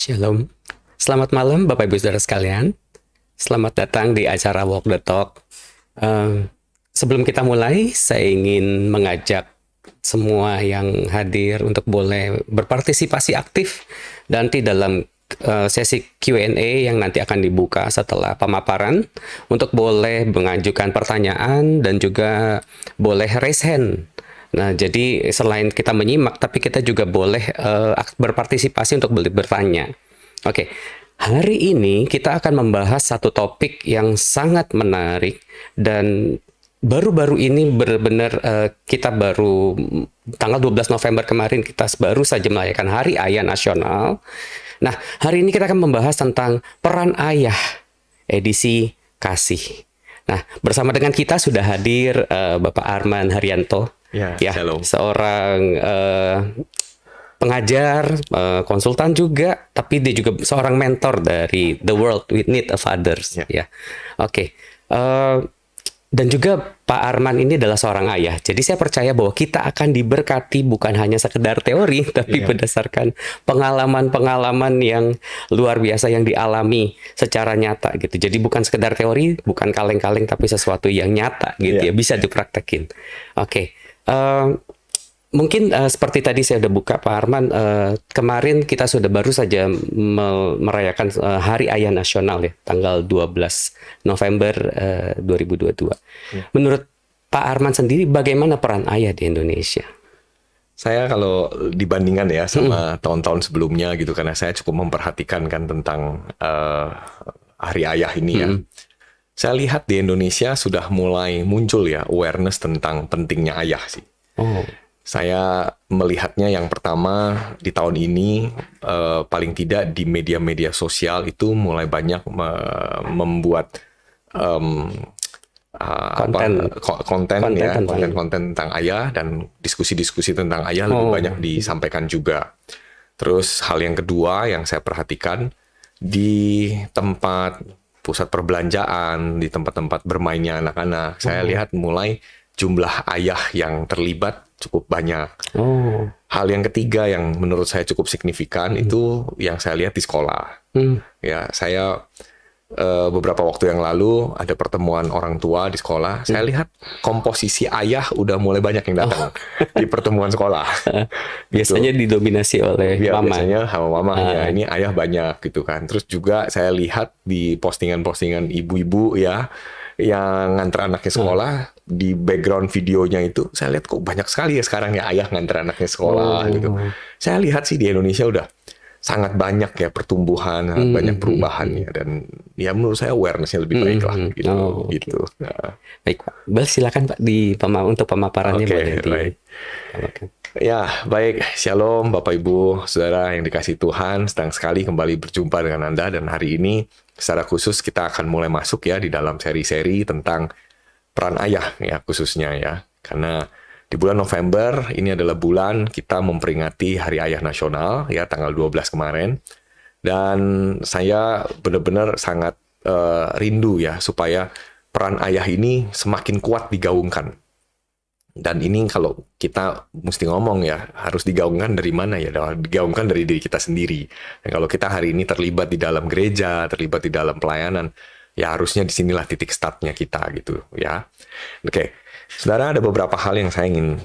Shalom. Selamat malam Bapak Ibu Saudara sekalian. Selamat datang di acara Walk the Talk. Eh, Sebelum kita mulai, saya ingin mengajak semua yang hadir untuk boleh berpartisipasi aktif nanti dalam sesi Q&A yang nanti akan dibuka setelah pemaparan, untuk boleh mengajukan pertanyaan dan juga boleh raise hand. Nah, jadi selain kita menyimak, tapi kita juga boleh berpartisipasi untuk bertanya. Oke, hari ini kita akan membahas satu topik yang sangat menarik dan baru-baru ini benar-benar kita baru tanggal 12 November kemarin kita baru saja merayakan Hari Ayah Nasional. Nah, hari ini kita akan membahas tentang peran ayah edisi kasih. Nah, bersama dengan kita sudah hadir Bapak Arman Haryanto, Ya, ya, shalom. seorang pengajar, konsultan juga, tapi dia juga seorang mentor dari The World with Need of Others. Ya. Ya, oke. Dan juga Pak Arman ini adalah seorang ayah. Jadi saya percaya bahwa kita akan diberkati bukan hanya sekedar teori, tapi Iya. berdasarkan pengalaman-pengalaman yang luar biasa yang dialami secara nyata gitu. Jadi bukan sekedar teori, bukan kaleng-kaleng, tapi sesuatu yang nyata gitu Iya. ya, bisa dipraktekin. Oke. Mungkin seperti tadi saya udah buka Pak Arman, kemarin kita sudah baru saja merayakan Hari Ayah Nasional ya, tanggal 12 November 2022. Ya. Menurut Pak Arman sendiri, bagaimana peran ayah di Indonesia? Saya kalau dibandingkan ya sama tahun-tahun sebelumnya gitu, karena saya cukup memperhatikan kan tentang Hari Ayah ini ya. Saya lihat di Indonesia sudah mulai muncul ya awareness tentang pentingnya ayah sih. Oh, Saya melihatnya yang pertama di tahun ini paling tidak di media-media sosial itu mulai banyak membuat konten tentang ayah, dan diskusi-diskusi tentang ayah lebih banyak disampaikan juga. Terus hal yang kedua yang saya perhatikan di tempat pusat perbelanjaan, di tempat-tempat bermainnya anak-anak, saya lihat mulai jumlah ayah yang terlibat cukup banyak. Hal yang ketiga yang menurut saya cukup signifikan itu yang saya lihat di sekolah. Ya, saya beberapa waktu yang lalu ada pertemuan orang tua di sekolah. Saya lihat komposisi ayah udah mulai banyak yang datang di pertemuan sekolah. biasanya didominasi oleh mama. Biasanya sama mamanya, ini ayah banyak gitu kan. Terus juga saya lihat di postingan-postingan ibu-ibu ya yang nganter anaknya sekolah, di background videonya itu saya lihat kok banyak sekali ya sekarang ya ayah nganter anaknya sekolah gitu. Saya lihat sih di Indonesia udah sangat banyak ya pertumbuhan, banyak perubahan ya, dan ya menurut saya awareness-nya lebih baik lah gitu. Gitu. Nah. Baik Pak, silakan Pak untuk pemaparannya boleh Baik. Ya, baik. Shalom Bapak Ibu, Saudara yang dikasihi Tuhan. Senang sekali kembali berjumpa dengan Anda, dan hari ini secara khusus kita akan mulai masuk ya di dalam seri-seri tentang peran ayah ya khususnya ya. Karena di bulan November ini adalah bulan kita memperingati Hari Ayah Nasional ya, tanggal 12 kemarin. Dan saya benar-benar sangat rindu ya supaya peran ayah ini semakin kuat digaungkan. Dan ini kalau kita mesti ngomong ya, harus digaungkan dari mana ya? Digaungkan dari diri kita sendiri. Dan kalau kita hari ini terlibat di dalam gereja, terlibat di dalam pelayanan, ya harusnya disinilah titik startnya kita gitu ya. Oke, saudara, ada beberapa hal yang saya ingin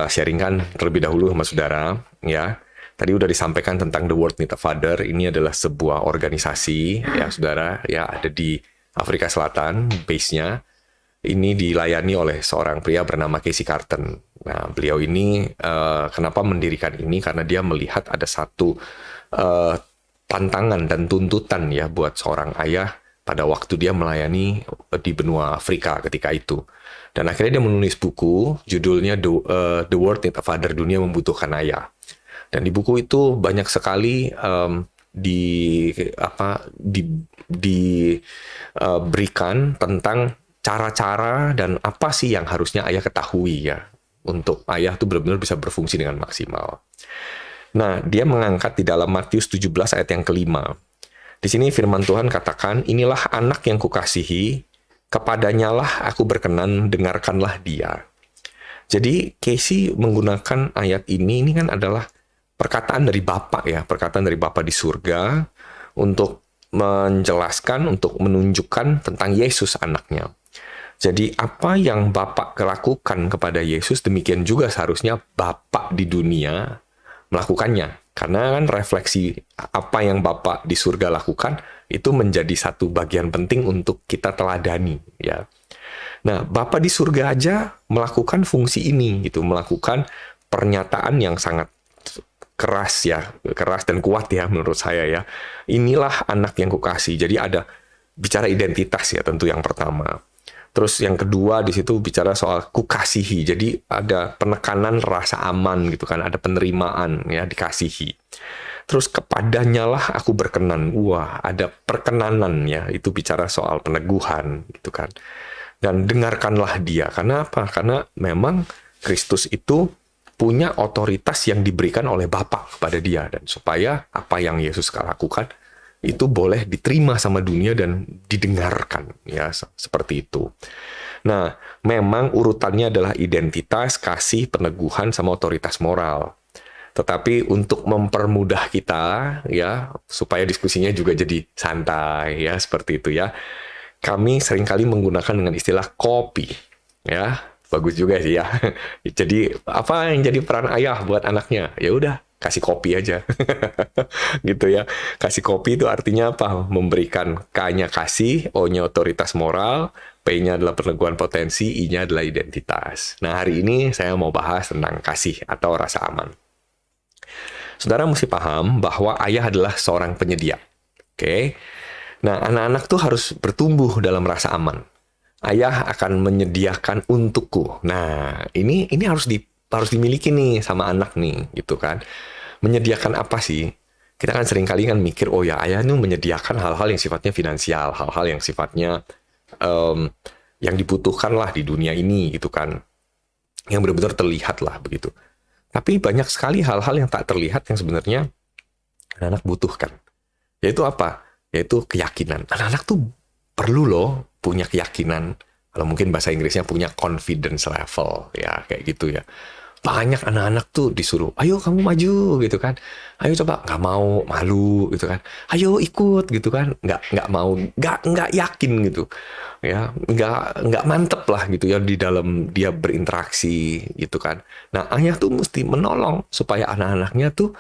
sharingkan terlebih dahulu sama saudara ya. Tadi udah disampaikan tentang The World Need a Father. Ini adalah sebuah organisasi ya saudara, ya ada di Afrika Selatan, base-nya. Ini dilayani oleh seorang pria bernama Casey Carton. Nah, beliau ini kenapa mendirikan ini? Karena dia melihat ada satu tantangan dan tuntutan ya buat seorang ayah pada waktu dia melayani di benua Afrika ketika itu. Dan akhirnya dia menulis buku, judulnya The World Need a Father, Dunia Membutuhkan Ayah. Dan di buku itu banyak sekali diberikan tentang cara-cara dan apa sih yang harusnya ayah ketahui ya, untuk ayah tuh benar-benar bisa berfungsi dengan maksimal. Nah, dia mengangkat di dalam Matius 17 ayat yang kelima. Di sini firman Tuhan katakan, inilah anak yang kukasihi, kepadanya lah aku berkenan, dengarkanlah dia. Jadi Casey menggunakan ayat ini kan adalah perkataan dari Bapa ya, perkataan dari Bapa di surga untuk menjelaskan, untuk menunjukkan tentang Yesus anaknya. Jadi apa yang Bapa lakukan kepada Yesus, demikian juga seharusnya Bapa di dunia melakukannya. Karena kan refleksi apa yang Bapa di surga lakukan itu menjadi satu bagian penting untuk kita teladani ya. Nah, Bapa di surga aja melakukan fungsi ini gitu, melakukan pernyataan yang sangat keras ya, keras dan kuat ya menurut saya ya. Inilah anak yang kukasih. Jadi ada bicara identitas ya tentu yang pertama. Terus yang kedua di situ bicara soal kukasihi. Jadi ada penekanan rasa aman gitu kan, ada penerimaan ya, dikasihi. Terus kepadanya lah aku berkenan. Wah, ada perkenanan ya, itu bicara soal peneguhan gitu kan. Dan dengarkanlah dia. Karena apa? Karena memang Kristus itu punya otoritas yang diberikan oleh Bapa kepada dia, dan supaya apa yang Yesus lakukan itu boleh diterima sama dunia dan didengarkan ya, seperti itu. Nah, memang urutannya adalah identitas, kasih, peneguhan sama otoritas moral. Tetapi untuk mempermudah kita ya, supaya diskusinya juga jadi santai ya, seperti itu ya. Kami seringkali menggunakan dengan istilah kopi ya. Bagus juga sih ya. Jadi apa yang jadi peran ayah buat anaknya? Ya udah, kasih kopi aja. Gitu ya. Kasih kopi itu artinya apa? Memberikan K-nya kasih, O-nya otoritas moral, P-nya adalah peneguhan potensi, I-nya adalah identitas. Nah, hari ini saya mau bahas tentang kasih atau rasa aman. Saudara mesti paham bahwa ayah adalah seorang penyedia. Oke. Nah, anak-anak tuh harus bertumbuh dalam rasa aman. Ayah akan menyediakan untukku. Nah, ini harus dimiliki nih sama anak nih, gitu kan. Menyediakan apa sih? Kita kan seringkali kan mikir, oh ya, ayah ini menyediakan hal-hal yang sifatnya finansial, hal-hal yang sifatnya yang dibutuhkan lah di dunia ini, gitu kan. Yang benar-benar terlihat lah, begitu. Tapi banyak sekali hal-hal yang tak terlihat yang sebenarnya anak-anak butuhkan. Yaitu apa? Yaitu keyakinan. Anak-anak tuh perlu loh punya keyakinan, kalau mungkin bahasa Inggrisnya punya confidence level ya, kayak gitu ya. Banyak anak-anak tuh disuruh, ayo kamu maju gitu kan, ayo coba, nggak mau, malu gitu kan, ayo ikut gitu kan, nggak mau, nggak yakin gitu ya, nggak mantep lah gitu ya di dalam dia berinteraksi gitu kan. Nah, ayah tuh mesti menolong supaya anak-anaknya tuh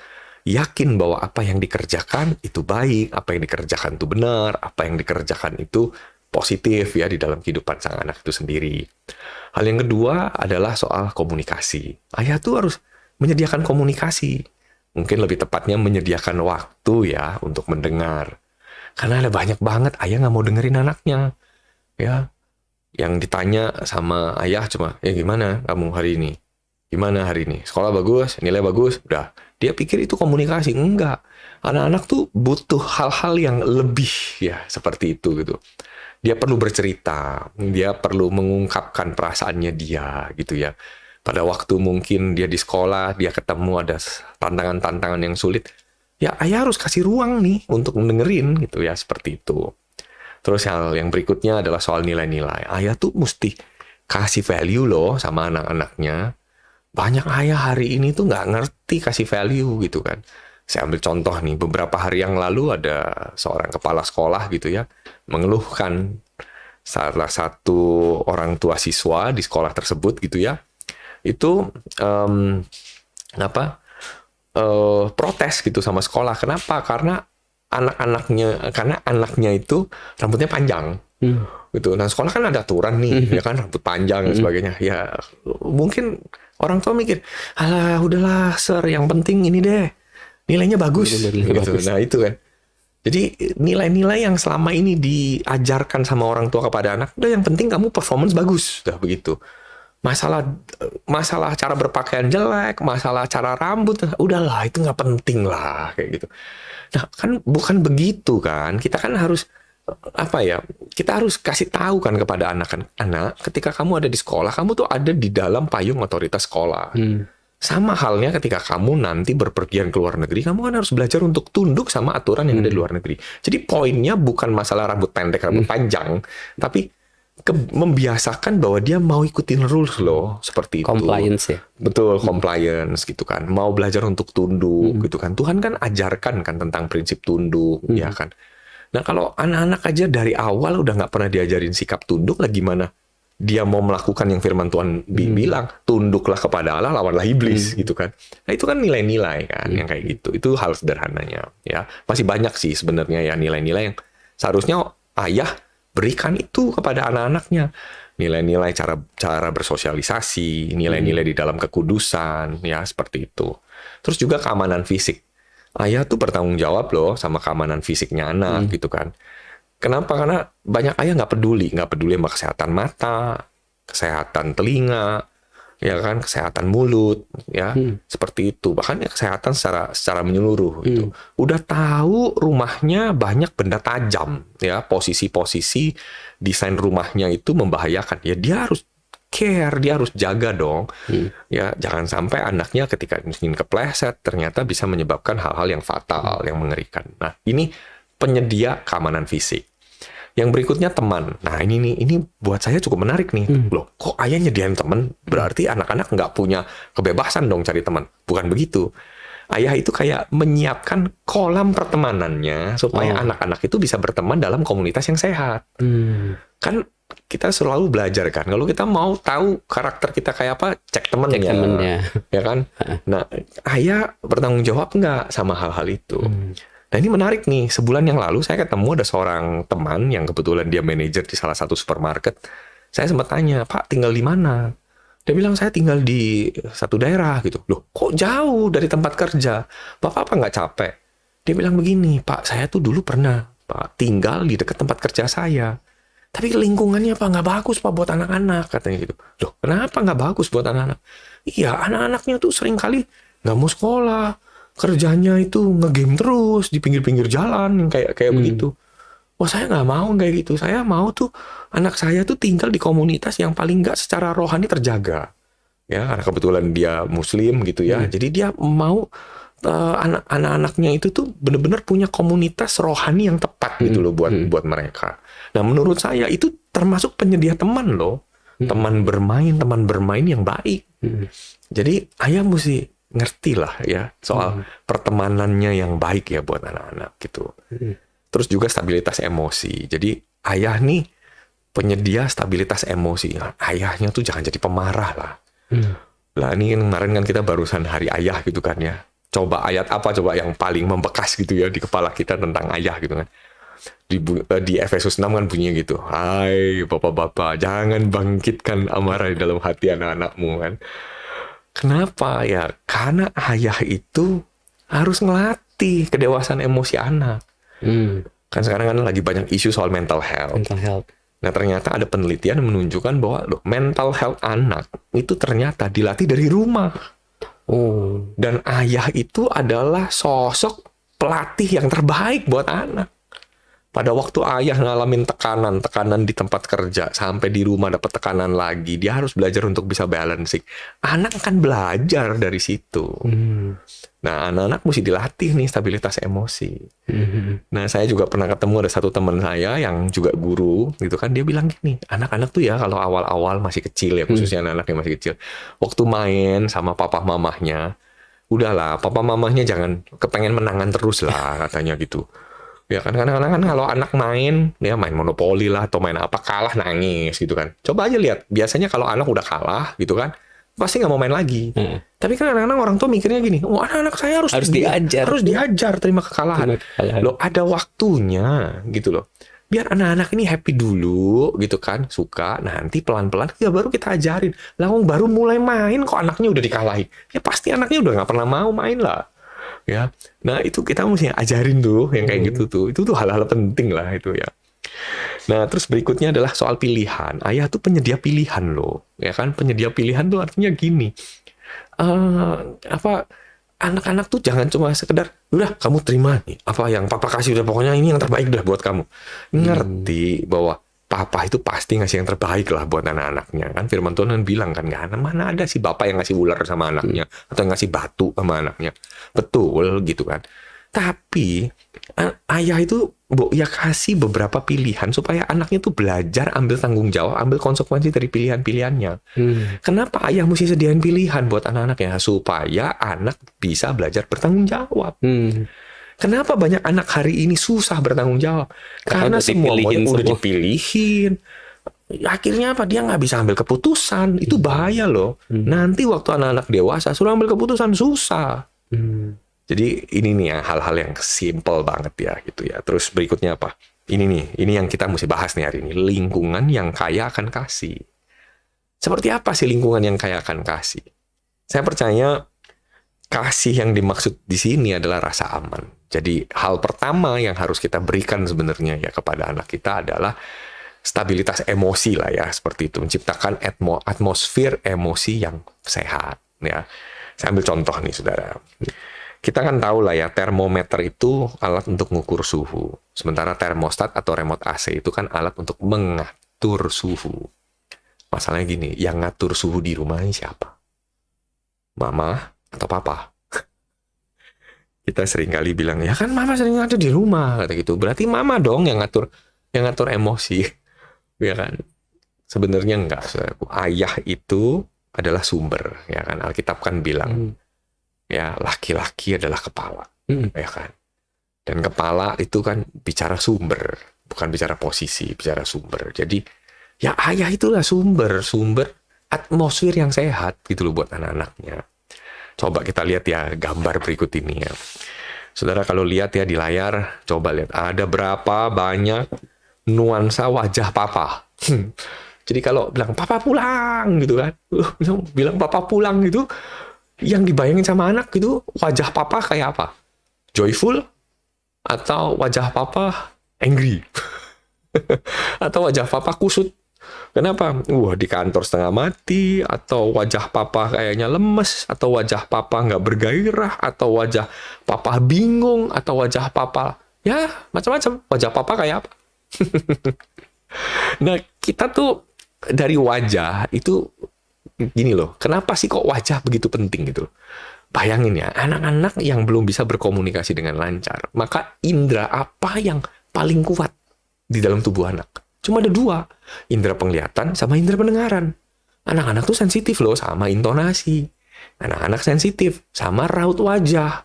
yakin bahwa apa yang dikerjakan itu baik, apa yang dikerjakan itu benar, apa yang dikerjakan itu positif ya di dalam kehidupan sang anak itu sendiri. Hal yang kedua adalah soal komunikasi. Ayah tuh harus menyediakan komunikasi. Mungkin lebih tepatnya menyediakan waktu ya untuk mendengar. Karena ada banyak banget ayah nggak mau dengerin anaknya. Ya, yang ditanya sama ayah cuma, ya gimana kamu hari ini? Gimana hari ini? Sekolah bagus, nilai bagus, udah. Dia pikir itu komunikasi. Enggak. Anak-anak tuh butuh hal-hal yang lebih ya, seperti itu gitu. Dia perlu bercerita, dia perlu mengungkapkan perasaannya dia gitu ya. Pada waktu mungkin dia di sekolah, dia ketemu ada tantangan-tantangan yang sulit, ya ayah harus kasih ruang nih untuk mendengerin gitu ya, seperti itu. Terus hal yang berikutnya adalah soal nilai-nilai. Ayah tuh mesti kasih value loh sama anak-anaknya. Banyak ayah hari ini tuh nggak ngerti kasih value gitu kan. Saya ambil contoh nih, beberapa hari yang lalu ada seorang kepala sekolah gitu ya, mengeluhkan salah satu orang tua siswa di sekolah tersebut gitu ya, itu protes gitu sama sekolah. Kenapa? Karena anaknya itu rambutnya panjang. Gitu. Nah, sekolah kan ada aturan nih, ya kan, rambut panjang dan sebagainya. Ya, mungkin orang tua mikir, alah udahlah sir, yang penting ini deh, nilainya bagus. Gitu. Bagus. Nah, itu kan. Jadi nilai-nilai yang selama ini diajarkan sama orang tua kepada anak, udah yang penting kamu performance bagus, udah begitu. Masalah cara berpakaian jelek, masalah cara rambut, udahlah itu nggak penting lah kayak gitu. Nah, kan bukan begitu kan. Kita kan harus kita harus kasih tahu kan kepada anak-anak, ketika kamu ada di sekolah, kamu tuh ada di dalam payung otoritas sekolah. Sama halnya ketika kamu nanti berpergian ke luar negeri, kamu kan harus belajar untuk tunduk sama aturan yang ada di luar negeri. Jadi poinnya bukan masalah rambut pendek, rambut panjang, tapi membiasakan bahwa dia mau ikutin rules loh, seperti itu. Compliance ya. Betul, compliance gitu kan. Mau belajar untuk tunduk gitu kan. Tuhan kan ajarkan kan tentang prinsip tunduk, ya kan. Nah kalau anak-anak aja dari awal udah nggak pernah diajarin sikap tunduk, lah gimana dia mau melakukan yang firman Tuhan bilang, tunduklah kepada Allah, lawanlah iblis gitu kan. Nah itu kan nilai-nilai kan yang kayak gitu. Itu hal sederhananya ya. Masih banyak sih sebenarnya ya nilai-nilai yang seharusnya ayah berikan itu kepada anak-anaknya. Nilai-nilai cara bersosialisasi, nilai-nilai di dalam kekudusan ya, seperti itu. Terus juga keamanan fisik. Ayah tuh bertanggung jawab loh sama keamanan fisiknya anak gitu kan. Kenapa? Karena banyak ayah nggak peduli sama kesehatan mata, kesehatan telinga, ya kan, kesehatan mulut, ya seperti itu. Bahkan ya kesehatan secara menyeluruh gitu. Udah tahu rumahnya banyak benda tajam, ya posisi-posisi desain rumahnya itu membahayakan. Ya dia harus care, dia harus jaga dong. Ya jangan sampai anaknya ketika ingin kepleset ternyata bisa menyebabkan hal-hal yang fatal, yang mengerikan. Nah ini penyedia keamanan fisik. Yang berikutnya teman. Nah ini buat saya cukup menarik nih. Loh, kok ayah nyediain teman? Berarti anak-anak nggak punya kebebasan dong cari teman. Bukan begitu. Ayah itu kayak menyiapkan kolam pertemanannya supaya anak-anak itu bisa berteman dalam komunitas yang sehat. Kan kita selalu belajar kan. Kalau kita mau tahu karakter kita kayak apa, cek temennya. Ya kan? Nah, ayah bertanggung jawab nggak sama hal-hal itu? Nah ini menarik nih, sebulan yang lalu saya ketemu ada seorang teman yang kebetulan dia manajer di salah satu supermarket. Saya sempat tanya, Pak tinggal di mana? Dia bilang saya tinggal di satu daerah gitu. Loh kok jauh dari tempat kerja? Bapak apa nggak capek? Dia bilang begini, Pak saya tuh dulu pernah Pak tinggal di dekat tempat kerja saya. Tapi lingkungannya Pak nggak bagus Pak buat anak-anak, katanya gitu. Loh kenapa nggak bagus buat anak-anak? Iya anak-anaknya tuh sering kali nggak mau sekolah. Kerjanya itu ngegame terus di pinggir-pinggir jalan kayak begitu. Wah saya nggak mau kayak gitu. Saya mau tuh anak saya tuh tinggal di komunitas yang paling nggak secara rohani terjaga. Ya karena kebetulan dia Muslim gitu ya. Jadi dia mau anak-anaknya itu tuh benar-benar punya komunitas rohani yang tepat gitu loh buat mereka. Nah menurut saya itu termasuk penyedia teman loh. Teman bermain yang baik. Jadi ayah mesti ngerti lah ya soal pertemanannya yang baik ya buat anak-anak gitu. Terus juga stabilitas emosi. Jadi ayah nih penyedia stabilitas emosi. Nah, ayahnya tuh jangan jadi pemarah lah. Lah ini kemarin kan kita barusan hari ayah gitu kan ya. Coba ayat apa coba yang paling membekas gitu ya di kepala kita tentang ayah gitu kan. Di Efesus 6 kan bunyinya gitu. Hai bapak-bapak, jangan bangkitkan amarah di dalam hati anak-anakmu kan. Kenapa ya? Karena ayah itu harus ngelatih kedewasaan emosi anak. Kan sekarang kan lagi banyak isu soal mental health. Nah ternyata ada penelitian yang menunjukkan bahwa loh, mental health anak itu ternyata dilatih dari rumah. Dan ayah itu adalah sosok pelatih yang terbaik buat anak. Pada waktu ayah ngalamin tekanan di tempat kerja, sampai di rumah dapat tekanan lagi, dia harus belajar untuk bisa balancing. Anak akan belajar dari situ. Nah, anak-anak mesti dilatih nih stabilitas emosi. Nah, saya juga pernah ketemu ada satu teman saya yang juga guru, gitu kan. Dia bilang gini, anak-anak tuh ya kalau awal-awal masih kecil ya, khususnya anak-anak yang masih kecil, waktu main sama papa mamahnya, udahlah, papa mamahnya jangan kepengen menangan terus lah, katanya gitu. Ya kan kadang-kadang kan kalau anak main monopoli lah atau main apa kalah nangis gitu kan. Coba aja lihat, biasanya kalau anak udah kalah gitu kan pasti nggak mau main lagi. Tapi kan kadang-kadang orang tua mikirnya gini, oh anak-anak saya harus diajar terima kekalahan. Loh ada waktunya gitu loh. Biar anak-anak ini happy dulu gitu kan, suka, nanti pelan-pelan ya baru kita ajarin. Lah baru mulai main kok anaknya udah dikalahin. Ya pasti anaknya udah nggak pernah mau main lah. Ya, nah itu kita mesti ajarin tuh yang kayak gitu tuh. Itu tuh hal-hal penting lah itu ya. Nah, terus berikutnya adalah soal pilihan. Ayah tuh penyedia pilihan loh, ya kan? Penyedia pilihan tuh artinya gini. Anak-anak tuh jangan cuma sekedar, udah kamu terima nih apa yang papa kasih, udah pokoknya ini yang terbaik udah buat kamu. Ngerti bahwa papa itu pasti ngasih yang terbaik lah buat anak-anaknya kan. Firman Tuhan kan bilang kan, mana ada sih bapak yang ngasih ular sama anaknya atau yang ngasih batu sama anaknya. Betul gitu kan. Tapi ayah itu ya kasih beberapa pilihan supaya anaknya tuh belajar ambil tanggung jawab, ambil konsekuensi dari pilihan-pilihannya. Kenapa ayah mesti sediain pilihan buat anak-anaknya? Supaya anak bisa belajar bertanggung jawab. Kenapa banyak anak hari ini susah bertanggung jawab? Karena semuanya udah dipilihin. Akhirnya apa? Dia nggak bisa ambil keputusan. Itu bahaya loh. Nanti waktu anak-anak dewasa suruh ambil keputusan susah. Jadi ini nih ya hal-hal yang simple banget ya gitu ya. Terus berikutnya apa? Ini yang kita mesti bahas nih hari ini. Lingkungan yang kaya akan kasih. Seperti apa sih lingkungan yang kaya akan kasih? Saya percaya kasih yang dimaksud di sini adalah rasa aman. Jadi hal pertama yang harus kita berikan sebenarnya ya kepada anak kita adalah stabilitas emosi lah ya, seperti itu, menciptakan atmosfer emosi yang sehat ya. Saya ambil contoh nih saudara. Kita kan tahu lah ya, termometer itu alat untuk mengukur suhu. Sementara termostat atau remote AC itu kan alat untuk mengatur suhu. Masalahnya gini, yang ngatur suhu di rumah ini siapa? Mama atau papa? Kita sering kali bilang, ya kan mama sering ngatur di rumah, kata gitu. Berarti mama dong yang ngatur emosi. Ya kan? Sebenarnya enggak, saudaraku. Ayah itu adalah sumber, ya kan? Alkitab kan bilang, ya laki-laki adalah kepala, ya kan? Dan kepala itu kan bicara sumber, bukan bicara posisi, bicara sumber. Jadi ya ayah itulah sumber atmosfer yang sehat gitu loh buat anak-anaknya. Coba kita lihat ya gambar berikut ini ya. Saudara kalau lihat ya di layar, coba lihat ada berapa banyak nuansa wajah papa. Jadi kalau bilang papa pulang gitu kan, bilang papa pulang gitu, yang dibayangin sama anak gitu wajah papa kayak apa? Joyful atau wajah papa angry? Atau wajah papa kusut? Kenapa? Di kantor setengah mati, atau wajah papa kayaknya lemes, atau wajah papa nggak bergairah, atau wajah papa bingung, atau wajah papa ya macam-macam. Wajah papa kayak apa? Nah kita tuh dari wajah itu gini loh. Kenapa sih kok wajah begitu penting gitu? Bayangin ya, anak-anak yang belum bisa berkomunikasi dengan lancar, maka indera apa yang paling kuat di dalam tubuh anak? Cuma ada dua, indera penglihatan sama indera pendengaran. Anak-anak tuh sensitif loh sama intonasi. Anak-anak sensitif sama raut wajah.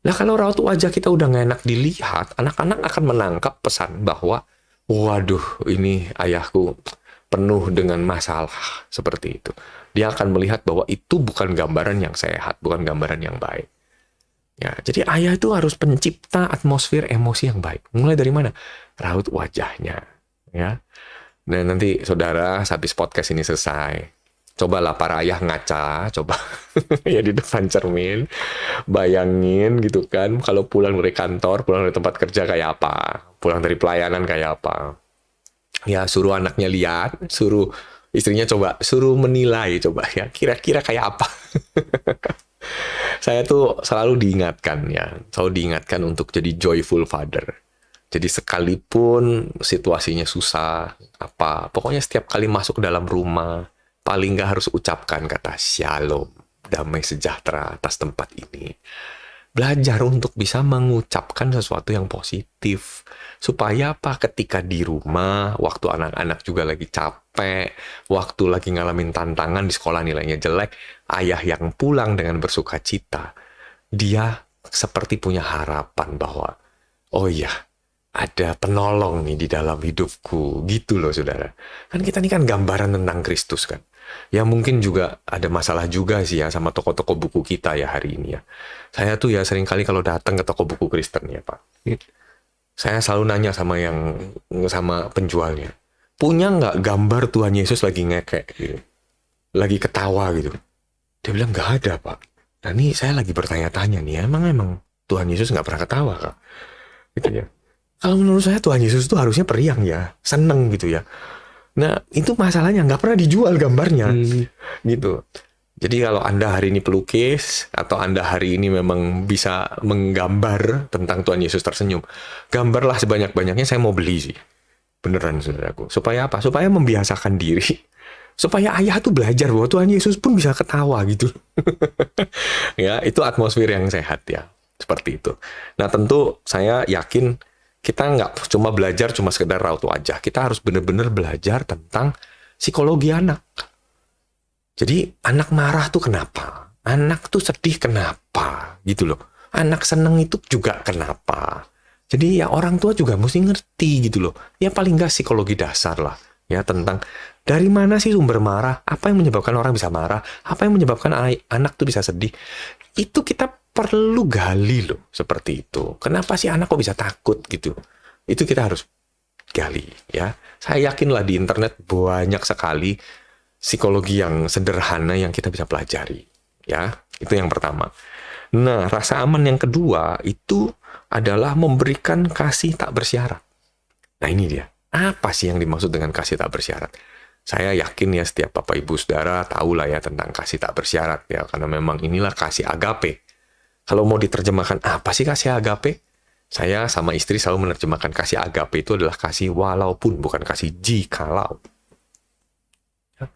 Nah kalau raut wajah kita udah nggak enak dilihat, anak-anak akan menangkap pesan bahwa, waduh ini ayahku penuh dengan masalah seperti itu. Dia akan melihat bahwa itu bukan gambaran yang sehat, bukan gambaran yang baik. Ya, jadi ayah itu harus pencipta atmosfer emosi yang baik. Mulai dari mana? Raut wajahnya. Ya, nah nanti saudara habis podcast ini selesai, cobalah para ayah ngaca, coba ya di depan cermin, bayangin gitu kan, kalau pulang dari kantor, pulang dari tempat kerja kayak apa, pulang dari pelayanan kayak apa, ya suruh anaknya lihat, suruh istrinya suruh menilai, coba ya kira-kira kayak apa. Saya tuh selalu diingatkan untuk jadi joyful father. Jadi sekalipun situasinya susah, pokoknya setiap kali masuk ke dalam rumah, paling nggak harus ucapkan kata shalom, damai sejahtera atas tempat ini. Belajar untuk bisa mengucapkan sesuatu yang positif. Supaya ketika di rumah, waktu anak-anak juga lagi capek, waktu lagi ngalamin tantangan di sekolah nilainya jelek, ayah yang pulang dengan bersuka cita, dia seperti punya harapan bahwa, oh iya, ada penolong nih di dalam hidupku, gitu loh saudara. Kan kita ini kan gambaran tentang Kristus kan. Ya mungkin juga ada masalah juga sih ya sama toko-toko buku kita ya hari ini ya. Saya tuh ya sering kali kalau datang ke toko buku Kristen ya Pak, saya selalu nanya sama penjualnya, punya nggak gambar Tuhan Yesus lagi ngekek gitu, lagi ketawa gitu. Dia bilang nggak ada Pak. Nah ini saya lagi bertanya-tanya nih, emang Tuhan Yesus nggak pernah ketawa Kak? Gitu ya. Kalau menurut saya Tuhan Yesus itu harusnya periang ya, seneng gitu ya. Nah itu masalahnya nggak pernah dijual gambarnya, gitu. Jadi kalau Anda hari ini pelukis atau Anda hari ini memang bisa menggambar tentang Tuhan Yesus tersenyum, gambarlah sebanyak-banyaknya. Saya mau beli sih, beneran saudaraku. Supaya apa? Supaya membiasakan diri. Supaya ayah tuh belajar bahwa Tuhan Yesus pun bisa ketawa gitu. Ya itu atmosfer yang sehat ya. Seperti itu. Nah, tentu saya yakin kita nggak cuma belajar cuma sekedar raut wajah. Kita harus benar-benar belajar tentang psikologi anak. Jadi anak marah tuh kenapa? Anak tuh sedih kenapa? Gitu loh. Anak seneng itu juga kenapa? Jadi ya orang tua juga mesti ngerti gitu loh. Ya paling nggak psikologi dasar lah. Ya tentang dari mana sih sumber marah? Apa yang menyebabkan orang bisa marah? Apa yang menyebabkan anak tuh bisa sedih? Itu kita perlu gali loh, seperti itu. Kenapa sih anak kok bisa takut gitu? Itu kita harus gali ya. Saya yakinlah di internet banyak sekali psikologi yang sederhana yang kita bisa pelajari ya. Itu yang pertama. Nah, rasa aman yang kedua itu adalah memberikan kasih tak bersyarat. Nah, ini dia. Apa sih yang dimaksud dengan kasih tak bersyarat? Saya yakin ya setiap Bapak Ibu Saudara tahu lah ya tentang kasih tak bersyarat ya, karena memang inilah kasih agape. Kalau mau diterjemahkan apa sih kasih agape? Saya sama istri selalu menerjemahkan kasih agape itu adalah kasih walaupun, bukan kasih jikalau. Ya.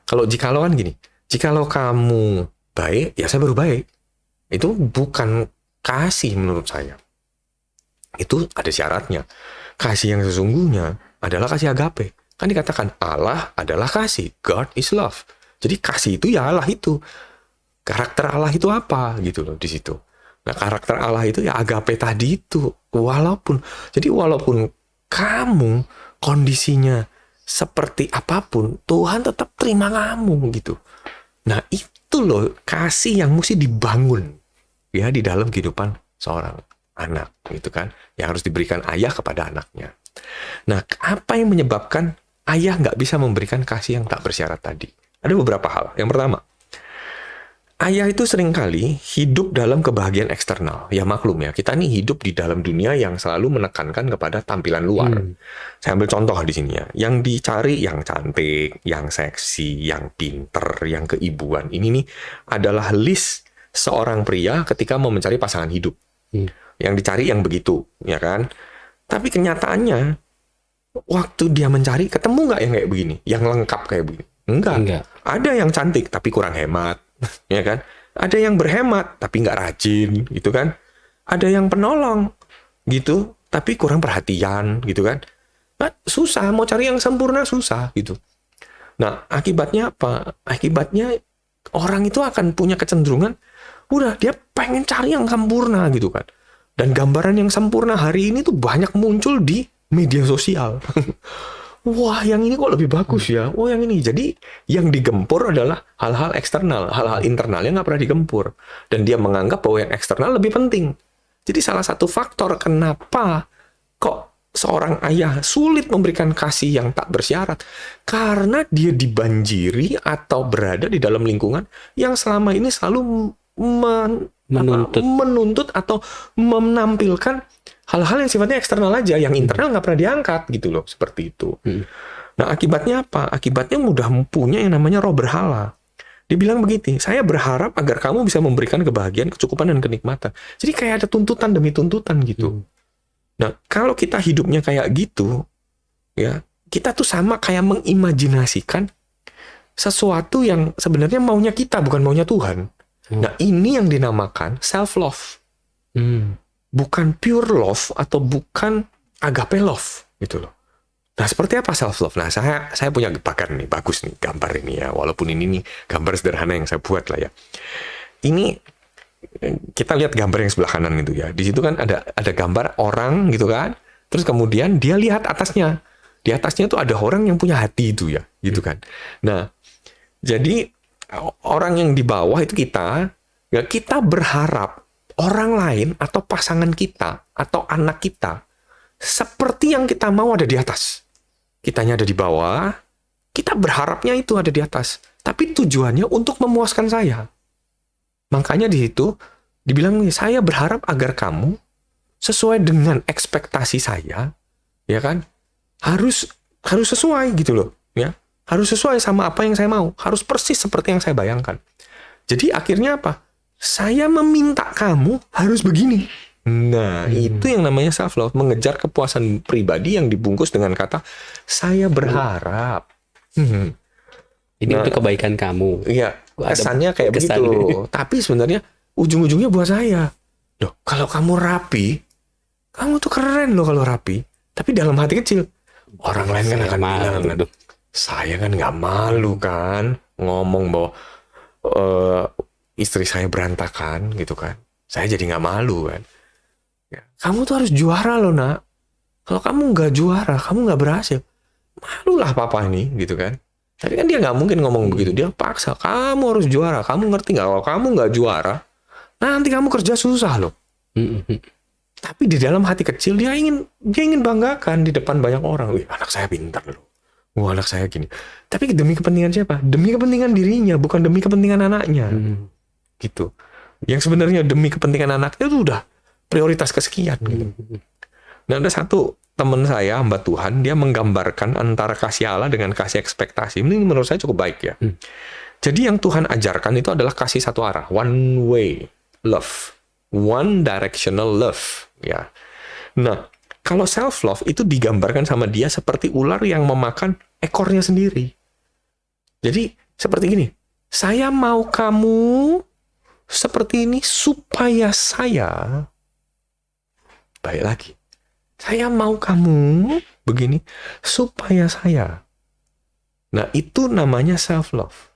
Kalau jikalau kan gini, jikalau kamu baik, ya saya baru baik. Itu bukan kasih menurut saya. Itu ada syaratnya. Kasih yang sesungguhnya adalah kasih agape. Kan dikatakan Allah adalah kasih. God is love. Jadi kasih itu ya Allah itu. Karakter Allah itu apa gitu loh di situ. Nah, karakter Allah itu ya agape tadi itu. Jadi walaupun kamu kondisinya seperti apapun, Tuhan tetap terima kamu gitu. Nah, itu loh kasih yang mesti dibangun ya di dalam kehidupan seorang anak gitu kan, yang harus diberikan ayah kepada anaknya. Nah, apa yang menyebabkan ayah nggak bisa memberikan kasih yang tak bersyarat tadi? Ada beberapa hal. Yang pertama, ayah itu seringkali hidup dalam kebahagiaan eksternal. Ya maklum ya, kita nih hidup di dalam dunia yang selalu menekankan kepada tampilan luar. Saya ambil contoh di sini ya. Yang dicari yang cantik, yang seksi, yang pinter, yang keibuan. Ini nih adalah list seorang pria ketika mau mencari pasangan hidup. Yang dicari yang begitu, ya kan? Tapi kenyataannya, waktu dia mencari, ketemu nggak yang kayak begini? Yang lengkap kayak begini? Enggak. Ada yang cantik, tapi kurang hemat. Ya kan? Ada yang berhemat tapi nggak rajin gitu kan? Ada yang penolong gitu tapi kurang perhatian gitu kan? Nah, susah mau cari yang sempurna, susah gitu. Nah, akibatnya apa? Akibatnya orang itu akan punya kecenderungan udah dia pengen cari yang sempurna gitu kan. Dan gambaran yang sempurna hari ini tuh banyak muncul di media sosial. Wah, yang ini kok lebih bagus ya. Oh, yang ini. Jadi, yang digempur adalah hal-hal eksternal. Hal-hal internal yang nggak pernah digempur. Dan dia menganggap bahwa yang eksternal lebih penting. Jadi, salah satu faktor kenapa kok seorang ayah sulit memberikan kasih yang tak bersyarat. Karena dia dibanjiri atau berada di dalam lingkungan yang selama ini selalu menuntut atau menampilkan hal-hal yang sifatnya eksternal aja, yang internal nggak pernah diangkat gitu loh, seperti itu. Nah, akibatnya apa? Akibatnya mudah punya yang namanya roh berhala. Dibilang begitu, saya berharap agar kamu bisa memberikan kebahagiaan, kecukupan, dan kenikmatan. Jadi kayak ada tuntutan demi tuntutan gitu. Nah, kalau kita hidupnya kayak gitu, ya kita tuh sama kayak mengimajinasikan sesuatu yang sebenarnya maunya kita, bukan maunya Tuhan. Nah, ini yang dinamakan self-love. Bukan pure love atau bukan agape love gitu loh. Nah, seperti apa self-love? Nah, saya punya jebakan nih, bagus nih gambar ini ya. Walaupun ini nih gambar sederhana yang saya buat lah ya. Ini kita lihat gambar yang sebelah kanan gitu ya. Di situ kan ada gambar orang gitu kan. Terus kemudian dia lihat atasnya. Di atasnya tuh ada orang yang punya hati itu ya, gitu kan. Nah, jadi orang yang di bawah itu kita, ya kita berharap orang lain atau pasangan kita atau anak kita seperti yang kita mau ada di atas. Kitanya ada di bawah, kita berharapnya itu ada di atas. Tapi tujuannya untuk memuaskan saya. Makanya di situ dibilang, saya berharap agar kamu sesuai dengan ekspektasi saya, ya kan? Harus sesuai gitu loh, ya. Harus sesuai sama apa yang saya mau. Harus persis seperti yang saya bayangkan. Jadi akhirnya apa? Saya meminta kamu harus begini. Nah, itu yang namanya self-love. Mengejar kepuasan pribadi yang dibungkus dengan kata, saya berharap. Ini untuk kebaikan kamu. Iya, kesannya kayak begitu. Tapi sebenarnya ujung-ujungnya buat saya. Loh, kalau kamu rapi, kamu tuh keren loh kalau rapi. Tapi dalam hati kecil, orang lain kan Saya akan malu. bilang, saya kan nggak malu kan ngomong bahwa istri saya berantakan gitu kan. Saya jadi nggak malu kan. Ya, kamu tuh harus juara loh nak. Kalau kamu nggak juara, kamu nggak berhasil. Malulah papa ini gitu kan. Tapi kan dia nggak mungkin ngomong begitu. Dia paksa, kamu harus juara. Kamu ngerti nggak? Kalau kamu nggak juara, nanti kamu kerja susah loh. Tapi di dalam hati kecil dia ingin banggakan di depan banyak orang. Wih, anak saya pintar loh. Wah, anak saya gini. Tapi demi kepentingan siapa? Demi kepentingan dirinya, bukan demi kepentingan anaknya. Gitu. Yang sebenarnya demi kepentingan anaknya itu udah prioritas kesekian gitu. Nah, ada satu teman saya, hamba Tuhan, dia menggambarkan antara kasih Allah dengan kasih ekspektasi. Ini menurut saya cukup baik ya. Jadi yang Tuhan ajarkan itu adalah kasih satu arah, one way love, one directional love, ya. Nah, kalau self love itu digambarkan sama dia seperti ular yang memakan ekornya sendiri. Jadi seperti gini, saya mau kamu seperti ini supaya saya, baik lagi, saya mau kamu begini supaya saya. Nah, itu namanya self love.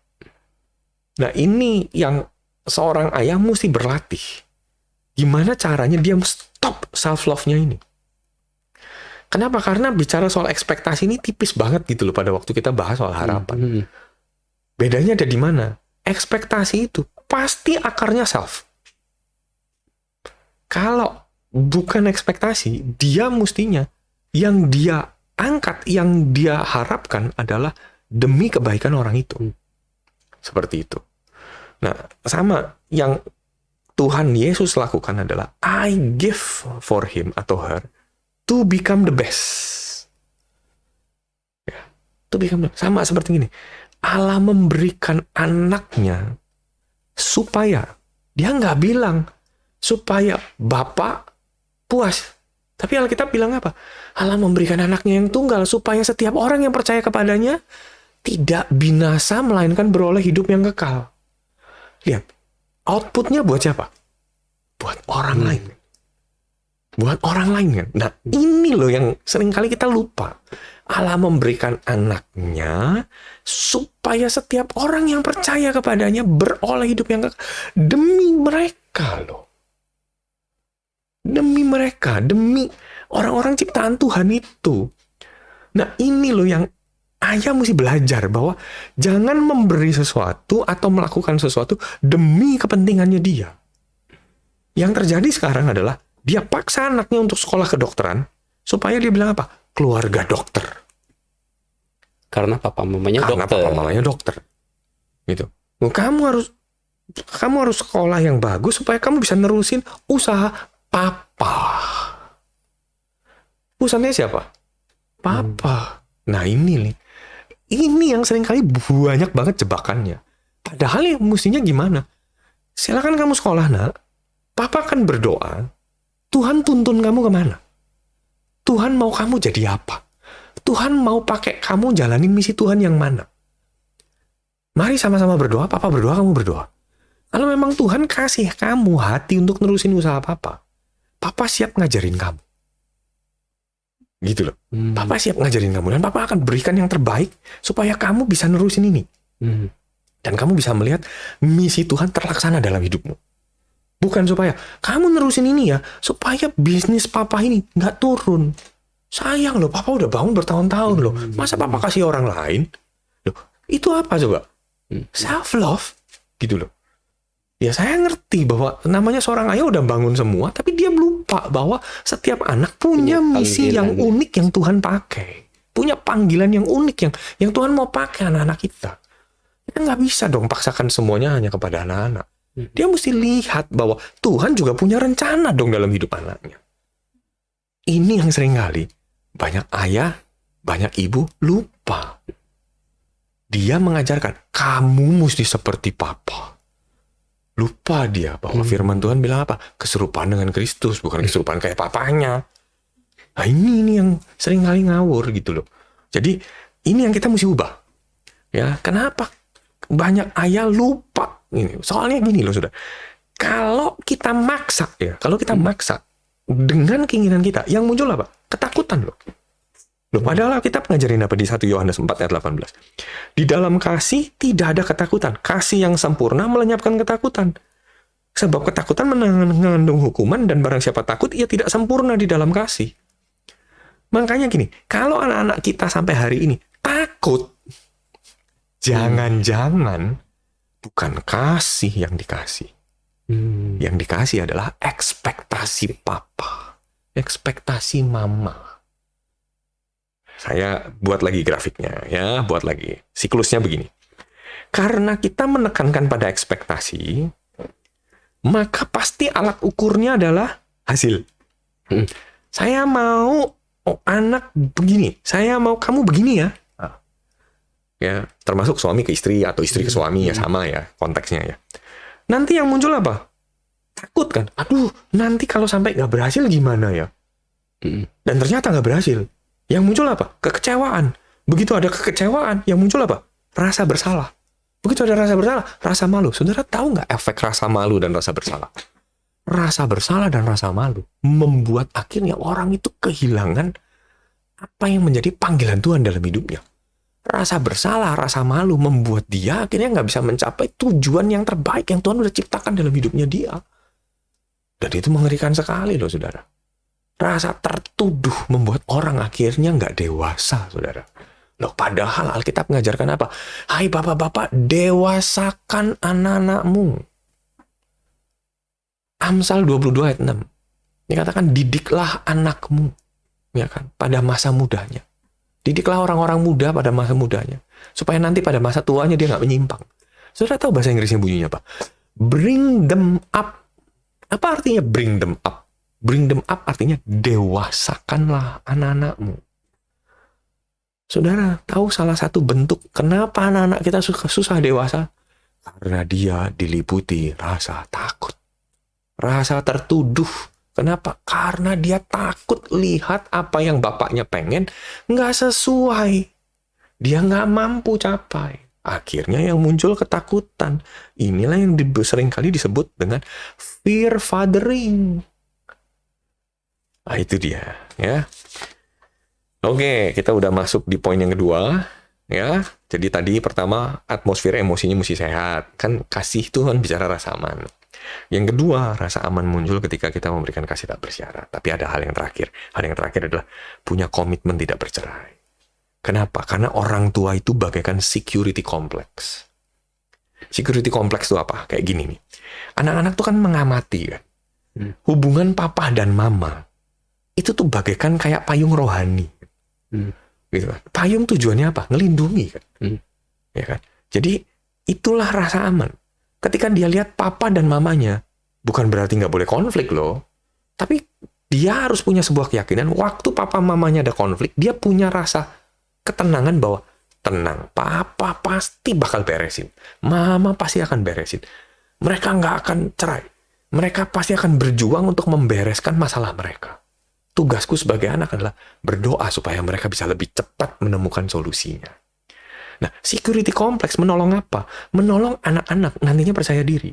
Nah, ini yang seorang ayah mesti berlatih. Gimana caranya dia stop self love-nya ini? Kenapa? Karena bicara soal ekspektasi ini tipis banget gitu loh pada waktu kita bahas soal harapan. Bedanya ada di mana? Ekspektasi itu pasti akarnya self. Kalau bukan ekspektasi, dia mestinya yang dia angkat, yang dia harapkan adalah demi kebaikan orang itu. Seperti itu. Nah, sama yang Tuhan Yesus lakukan adalah I give for him atau her to become the best. Ya, to become the best. Sama seperti ini. Allah memberikan anaknya supaya, dia nggak bilang supaya Bapak puas. Tapi Alkitab bilang apa? Allah memberikan anaknya yang tunggal supaya setiap orang yang percaya kepadanya tidak binasa melainkan beroleh hidup yang kekal. Lihat, outputnya buat siapa? Buat orang lain. Buat orang lain kan. Nah, ini loh yang seringkali kita lupa. Allah memberikan anaknya supaya setiap orang yang percaya kepadanya beroleh hidup yang kekal. Demi mereka loh. Demi mereka, demi orang-orang ciptaan Tuhan itu. Nah, ini loh yang ayah mesti belajar, bahwa jangan memberi sesuatu atau melakukan sesuatu demi kepentingannya dia. Yang terjadi sekarang adalah dia paksa anaknya untuk sekolah kedokteran supaya dia bilang apa? Keluarga dokter. Karena papa mamanya dokter. Gitu. Nah, kamu harus sekolah yang bagus supaya kamu bisa nerusin usaha papa. Usahanya siapa? Papa. Nah, ini nih. Ini yang seringkali banyak banget jebakannya. Padahal yang mestinya gimana? Silakan kamu sekolah, nak. Papa kan berdoa. Tuhan tuntun kamu kemana? Tuhan mau kamu jadi apa? Tuhan mau pakai kamu jalanin misi Tuhan yang mana? Mari sama-sama berdoa. Papa berdoa, kamu berdoa. Kalau memang Tuhan kasih kamu hati untuk nerusin usaha Papa, Papa siap ngajarin kamu. Gitu loh. Papa siap ngajarin kamu. Dan Papa akan berikan yang terbaik supaya kamu bisa nerusin ini. Dan kamu bisa melihat misi Tuhan terlaksana dalam hidupmu. Bukan supaya kamu nerusin ini ya, supaya bisnis Papa ini nggak turun. Sayang loh, Papa udah bangun bertahun-tahun loh. Masa Papa kasih orang lain? Loh, itu apa coba? Self-love. Gitu loh. Ya, saya ngerti bahwa namanya seorang ayah udah bangun semua, tapi dia lupa bahwa setiap anak punya misi yang unik yang Tuhan pakai. Punya panggilan yang unik yang Tuhan mau pakai anak-anak kita. Kita nggak bisa dong paksakan semuanya hanya kepada anak-anak. Dia mesti lihat bahwa Tuhan juga punya rencana dong dalam hidup anaknya. Ini yang seringkali banyak ayah, banyak ibu lupa. Dia mengajarkan, kamu mesti seperti Papa. Lupa dia bahwa firman Tuhan bilang apa? Keserupaan dengan Kristus, bukan keserupaan kayak papanya. Nah, ini yang seringkali ngawur gitu loh. Jadi ini yang kita mesti ubah. Ya, kenapa banyak ayah lupa? Ini soalnya gini loh, saudara. Kalau kita maksa dengan keinginan kita, yang muncul apa? Ketakutan loh. Padahal kita ngajarin apa di 1 Yohanes 4 ayat 18. Di dalam kasih tidak ada ketakutan. Kasih yang sempurna melenyapkan ketakutan. Sebab ketakutan mengandung hukuman dan barang siapa takut, ia tidak sempurna di dalam kasih. Makanya gini, kalau anak-anak kita sampai hari ini takut, jangan-jangan bukan kasih yang dikasih. Yang dikasih adalah ekspektasi papa, ekspektasi mama. Saya buat lagi grafiknya ya, buat lagi. Siklusnya begini. Karena kita menekankan pada ekspektasi, maka pasti alat ukurnya adalah hasil. Saya mau anak begini, saya mau kamu begini ya. Ya, termasuk suami ke istri atau istri ke suami ya, sama ya konteksnya ya. Nanti yang muncul apa? Takut kan? Aduh, nanti kalau sampai nggak berhasil gimana ya? Dan ternyata nggak berhasil. Yang muncul apa? Kekecewaan. Begitu ada kekecewaan, yang muncul apa? Rasa bersalah. Begitu ada rasa bersalah, rasa malu. Saudara tahu nggak efek rasa malu dan rasa bersalah? Rasa bersalah dan rasa malu membuat akhirnya orang itu kehilangan apa yang menjadi panggilan Tuhan dalam hidupnya. Rasa bersalah, rasa malu membuat dia akhirnya nggak bisa mencapai tujuan yang terbaik yang Tuhan udah ciptakan dalam hidupnya dia. Dan itu mengerikan sekali loh, saudara. Rasa tertuduh membuat orang akhirnya nggak dewasa, saudara. Loh, padahal Alkitab mengajarkan apa? Hai bapak-bapak, dewasakan anak-anakmu. Amsal 22 ayat 6. Dikatakan, didiklah anakmu, ya kan, pada masa mudanya. Didiklah orang-orang muda pada masa mudanya, supaya nanti pada masa tuanya dia nggak menyimpang. Saudara tahu bahasa Inggrisnya bunyinya apa? Bring them up. Apa artinya bring them up? Bring them up artinya dewasakanlah anak-anakmu. Saudara tahu salah satu bentuk kenapa anak-anak kita susah dewasa? Karena dia diliputi rasa takut. Rasa tertuduh. Kenapa? Karena dia takut lihat apa yang bapaknya pengen nggak sesuai. Dia nggak mampu capai. Akhirnya yang muncul ketakutan. Inilah yang seringkali disebut dengan fear fathering. Nah, itu dia, ya. Oke, kita udah masuk di poin yang kedua, ya. Jadi tadi pertama, atmosfer emosinya mesti sehat. Kan kasih itu kan bicara rasa aman. Yang kedua, rasa aman muncul ketika kita memberikan kasih tak bersyarat. Tapi ada hal yang terakhir. Hal yang terakhir adalah punya komitmen tidak bercerai. Kenapa? Karena orang tua itu bagaikan security complex. Security complex itu apa? Kayak gini nih. Anak-anak tuh kan mengamati kan. Hubungan papa dan mama itu tuh bagaikan kayak payung rohani. Gitu kan. Payung tujuannya apa? Ngelindungi kan. Ya kan? Jadi itulah rasa aman. Ketika dia lihat papa dan mamanya, bukan berarti nggak boleh konflik loh. Tapi dia harus punya sebuah keyakinan, waktu papa mamanya ada konflik, dia punya rasa ketenangan bahwa, tenang, papa pasti bakal beresin. Mama pasti akan beresin. Mereka nggak akan cerai. Mereka pasti akan berjuang untuk membereskan masalah mereka. Tugasku sebagai anak adalah berdoa supaya mereka bisa lebih cepat menemukan solusinya. Nah, security complex menolong apa? Menolong anak-anak nantinya percaya diri.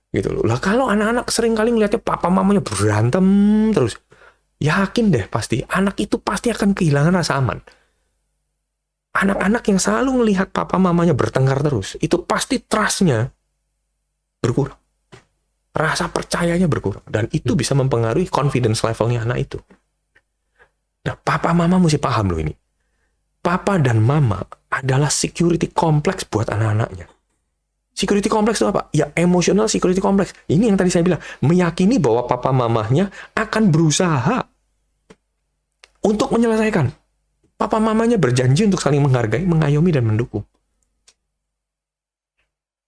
Gitu loh. Lah kalau anak-anak sering kali ngeliatnya papa mamanya berantem terus, yakin deh pasti anak itu pasti akan kehilangan rasa aman. Anak-anak yang selalu melihat papa mamanya bertengkar terus, itu pasti trust-nya berkurang. Rasa percayanya berkurang. Dan itu bisa mempengaruhi confidence levelnya anak itu. Nah, papa mama mesti paham loh ini. Papa dan mama adalah security complex buat anak-anaknya. Security complex itu apa? Ya, emotional security complex. Ini yang tadi saya bilang. Meyakini bahwa papa mamanya akan berusaha untuk menyelesaikan. Papa mamanya berjanji untuk saling menghargai, mengayomi, dan mendukung.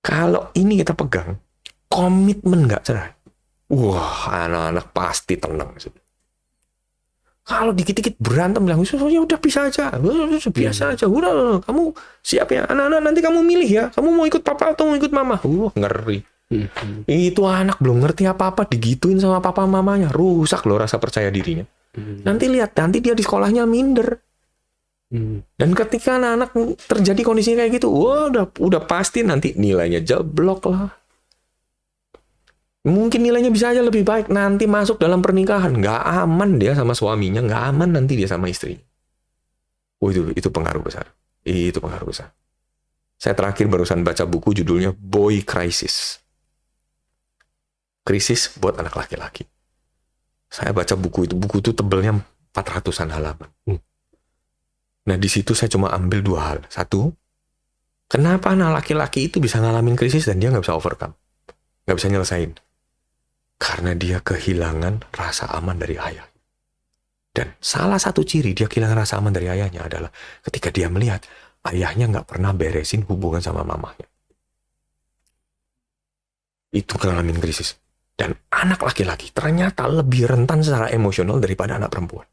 Kalau ini kita pegang, komitmen nggak cerai. Wah, anak-anak pasti tenang. Kalau dikit-dikit berantem bilang, ya udah bisa aja, biasa aja, udah kamu siap ya, anak-anak nanti kamu milih ya, kamu mau ikut papa atau mau ikut mama. Ngeri. Itu anak belum ngerti apa-apa, digituin sama papa mamanya, rusak loh rasa percaya dirinya. Nanti lihat, nanti dia di sekolahnya minder. Dan ketika anak-anak terjadi kondisi kayak gitu, wah udah pasti nanti nilainya jeblok lah. Mungkin nilainya bisa aja lebih baik. Nanti masuk dalam pernikahan. Nggak aman dia sama suaminya. Nggak aman nanti dia sama istri. Oh, itu pengaruh besar. Itu pengaruh besar. Saya terakhir barusan baca buku judulnya Boy Crisis. Krisis buat anak laki-laki. Saya baca buku itu tebelnya 400-an halaman. Nah, di situ saya cuma ambil 2 hal. Satu, kenapa anak laki-laki itu bisa ngalamin krisis dan dia nggak bisa overcome? Nggak bisa nyelesain. Karena dia kehilangan rasa aman dari ayah. Dan salah satu ciri dia kehilangan rasa aman dari ayahnya adalah ketika dia melihat ayahnya nggak pernah beresin hubungan sama mamahnya. Itu ngalamin krisis. Dan anak laki-laki ternyata lebih rentan secara emosional daripada anak perempuan.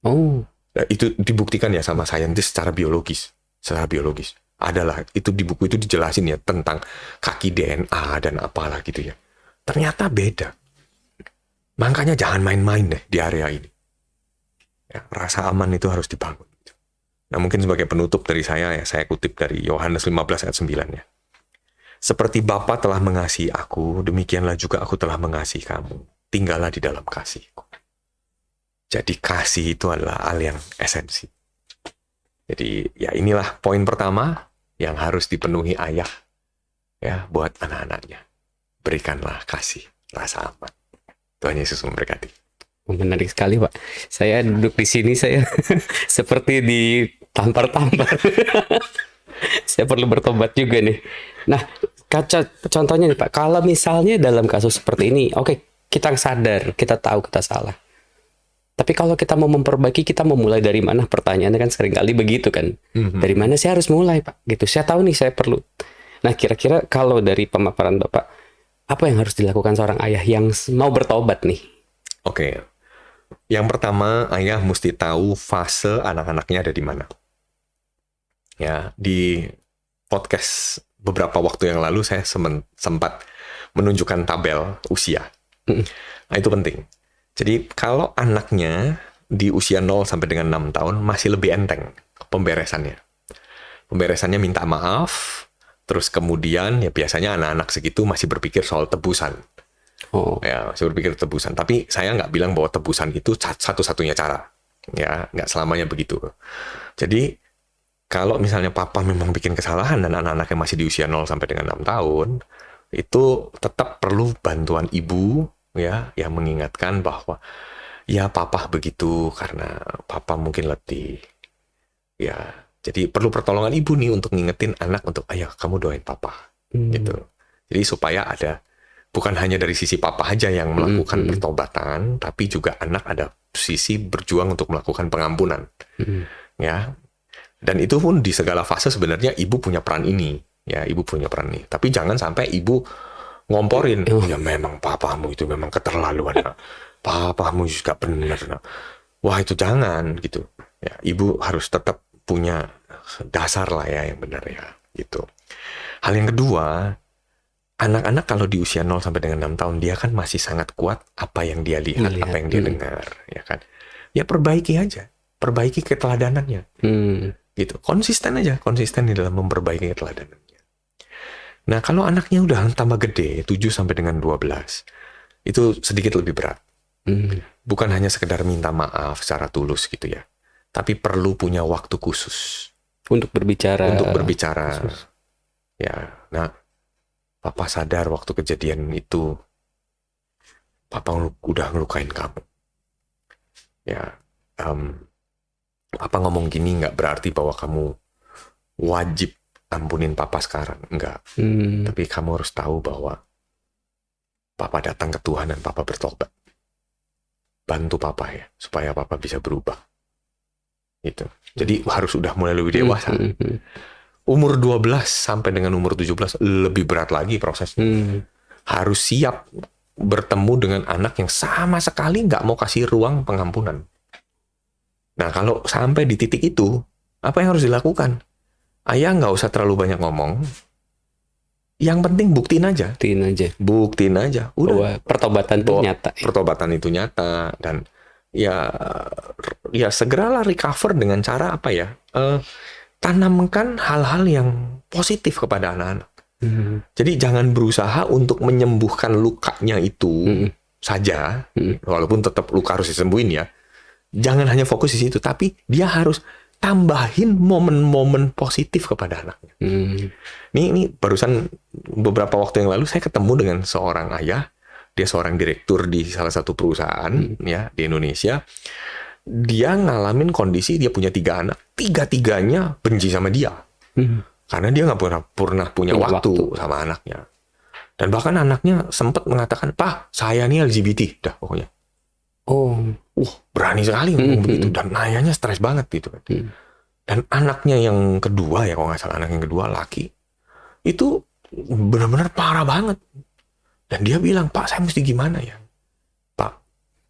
Oh, Nah, itu dibuktikan ya sama saintis secara biologis. Secara biologis. Adalah, itu di buku itu dijelasin ya tentang kaki DNA dan apalah gitu ya. Ternyata beda. Makanya jangan main-main deh di area ini. Ya, rasa aman itu harus dibangun. Nah, mungkin sebagai penutup dari saya kutip dari Yohanes 15 ayat 9 ya. Seperti Bapa telah mengasihi aku, demikianlah juga aku telah mengasihi kamu. Tinggallah di dalam kasih-Ku. Jadi kasih itu adalah hal yang esensi. Jadi ya inilah poin pertama yang harus dipenuhi ayah ya buat anak-anaknya. Berikanlah kasih, rasa aman. Tuhan Yesus memberkati. menarik sekali, Pak. Saya duduk di sini, saya seperti ditampar-tampar. Saya perlu bertobat juga nih. Nah, contohnya nih Pak, kalau misalnya dalam kasus seperti ini, oke, kita sadar, kita tahu kita salah. Tapi kalau kita mau memperbaiki, kita mau mulai dari mana? Pertanyaannya kan seringkali begitu kan. Dari mana saya harus mulai, Pak? Gitu. Saya tahu nih saya perlu. Nah, kira-kira kalau dari pemaparan Bapak, apa yang harus dilakukan seorang ayah yang mau bertobat nih? Oke. Yang pertama, ayah mesti tahu fase anak-anaknya ada di mana. Ya, di podcast beberapa waktu yang lalu saya sempat menunjukkan tabel usia. Nah, itu penting. Jadi kalau anaknya di usia 0 sampai dengan 6 tahun masih lebih enteng pemberesannya. Pemberesannya minta maaf, terus kemudian ya biasanya anak-anak segitu masih berpikir soal tebusan. Oh. Ya, masih berpikir tebusan. Tapi saya nggak bilang bahwa tebusan itu satu-satunya cara. Ya, nggak selamanya begitu. Jadi kalau misalnya papa memang bikin kesalahan dan anak-anaknya masih di usia 0 sampai dengan 6 tahun, itu tetap perlu bantuan ibu ya yang mengingatkan bahwa ya papa begitu karena papa mungkin letih. Ya, jadi perlu pertolongan ibu nih untuk ngingetin anak untuk ayo kamu doain papa. Gitu. Jadi supaya ada bukan hanya dari sisi papa aja yang melakukan pertobatan, tapi juga anak ada sisi berjuang untuk melakukan pengampunan. Ya. Dan itu pun di segala fase sebenarnya ibu punya peran ini. Ya, ibu punya peran ini. Tapi jangan sampai ibu ngomporin. Ya memang papamu itu memang keterlaluan. Papamu juga benar. Wah, itu jangan gitu. Ya, ibu harus tetap punya dasar lah ya yang benar ya. Gitu. Hal yang kedua, anak-anak kalau di usia 0 sampai dengan 6 tahun, dia kan masih sangat kuat apa yang dia lihat, apa yang dia dengar. Ya kan? Ya perbaiki aja. Perbaiki keteladanannya. Gitu, konsisten aja, konsisten di dalam memperbaiki keteladanannya. Nah, kalau anaknya udah tambah gede, 7 sampai dengan 12, itu sedikit lebih berat. Bukan hanya sekedar minta maaf secara tulus gitu ya, tapi perlu punya waktu khusus untuk berbicara. Khusus. Ya, nah, papa sadar waktu kejadian itu, papa udah ngelukain kamu. Ya, papa ngomong gini nggak berarti bahwa kamu wajib ampunin papa sekarang. Enggak. Tapi kamu harus tahu bahwa papa datang ke Tuhan dan papa bertobat. Bantu papa ya, supaya papa bisa berubah. Gitu. Jadi harus udah mulai lebih dewasa. Umur 12 sampai dengan umur 17 lebih berat lagi prosesnya. Harus siap bertemu dengan anak yang sama sekali nggak mau kasih ruang pengampunan. Nah, kalau sampai di titik itu, apa yang harus dilakukan? Ayah nggak usah terlalu banyak ngomong. Yang penting buktiin aja. Buktiin aja. Udah. Bahwa pertobatan itu nyata. Pertobatan itu nyata. Dan ya segeralah recover dengan cara apa ya? Tanamkan hal-hal yang positif kepada anak-anak. Jadi jangan berusaha untuk menyembuhkan lukanya itu saja, walaupun tetap luka harus disembuhin ya. Jangan hanya fokus di situ, tapi dia harus tambahin momen-momen positif kepada anaknya. Ini barusan beberapa waktu yang lalu saya ketemu dengan seorang ayah, dia seorang direktur di salah satu perusahaan ya di Indonesia. Dia ngalamin kondisi dia punya 3 anak, 3-tiganya benci sama dia, karena dia nggak pernah punya waktu sama anaknya. Dan bahkan anaknya sempat mengatakan, "Pak, saya nih LGBT," dah pokoknya. Berani sekali ngomong begitu, dan ayahnya stres banget gitu kan. Dan anaknya yang kedua ya, kalau nggak salah anak yang kedua laki, itu benar-benar parah banget. Dan dia bilang, "Pak, saya mesti gimana ya? Pak,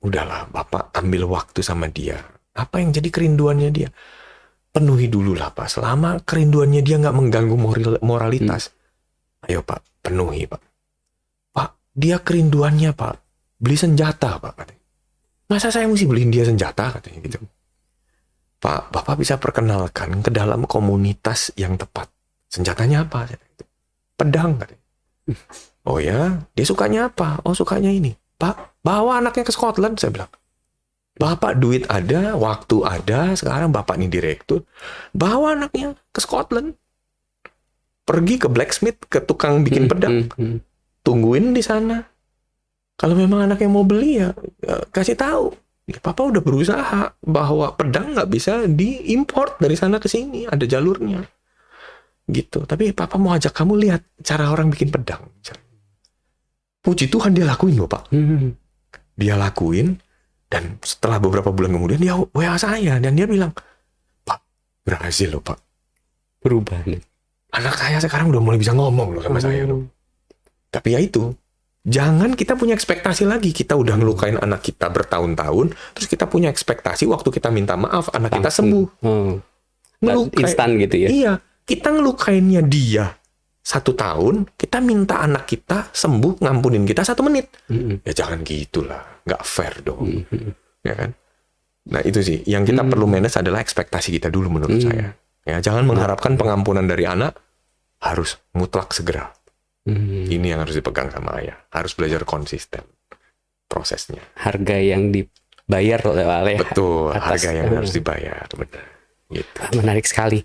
udahlah, Bapak ambil waktu sama dia. Apa yang jadi kerinduannya dia? Penuhi dulu lah, Pak. Selama kerinduannya dia nggak mengganggu moralitas. Ayo, Pak, penuhi, Pak. Pak, dia kerinduannya, Pak, beli senjata, Pak," katanya. "Masa saya mesti beliin dia senjata?" katanya gitu. "Pak, Bapak bisa perkenalkan ke dalam komunitas yang tepat. Senjatanya apa?" "Pedang," katanya. "Oh ya, dia sukanya apa?" "Oh, sukanya ini." "Pak, bawa anaknya ke Scotland," saya bilang. "Bapak duit ada, waktu ada, sekarang Bapak ini direktur. Bawa anaknya ke Scotland. Pergi ke blacksmith, ke tukang bikin pedang. Tungguin di sana. Kalau memang anaknya mau beli ya kasih tahu. Ya, Papa udah berusaha bahwa pedang nggak bisa diimport dari sana ke sini, ada jalurnya." Gitu. "Tapi Papa mau ajak kamu lihat cara orang bikin pedang." Puji Tuhan dia lakuin loh, Pak. Dia lakuin, dan setelah beberapa bulan kemudian dia WA saya dan dia bilang, "Pak, berhasil loh, Pak. Berubah nih. Anak saya sekarang udah mulai bisa ngomong loh sama saya loh." Tapi ya itu, jangan kita punya ekspektasi lagi. Kita udah ngelukain anak kita bertahun-tahun, terus kita punya ekspektasi waktu kita minta maaf anak kita sembuh. Instan gitu ya. Iya, kita ngelukainnya dia 1 tahun, kita minta anak kita sembuh ngampunin kita 1 menit. Ya jangan gitulah, nggak fair dong. Ya kan? Nah itu sih yang kita perlu manage adalah ekspektasi kita dulu menurut saya. Ya jangan mengharapkan pengampunan dari anak harus mutlak segera. Ini yang harus dipegang sama ayah. Harus belajar konsisten prosesnya. Harga yang dibayar oleh ayah. Betul, harga yang harus dibayar, benar. Gitu. Menarik sekali.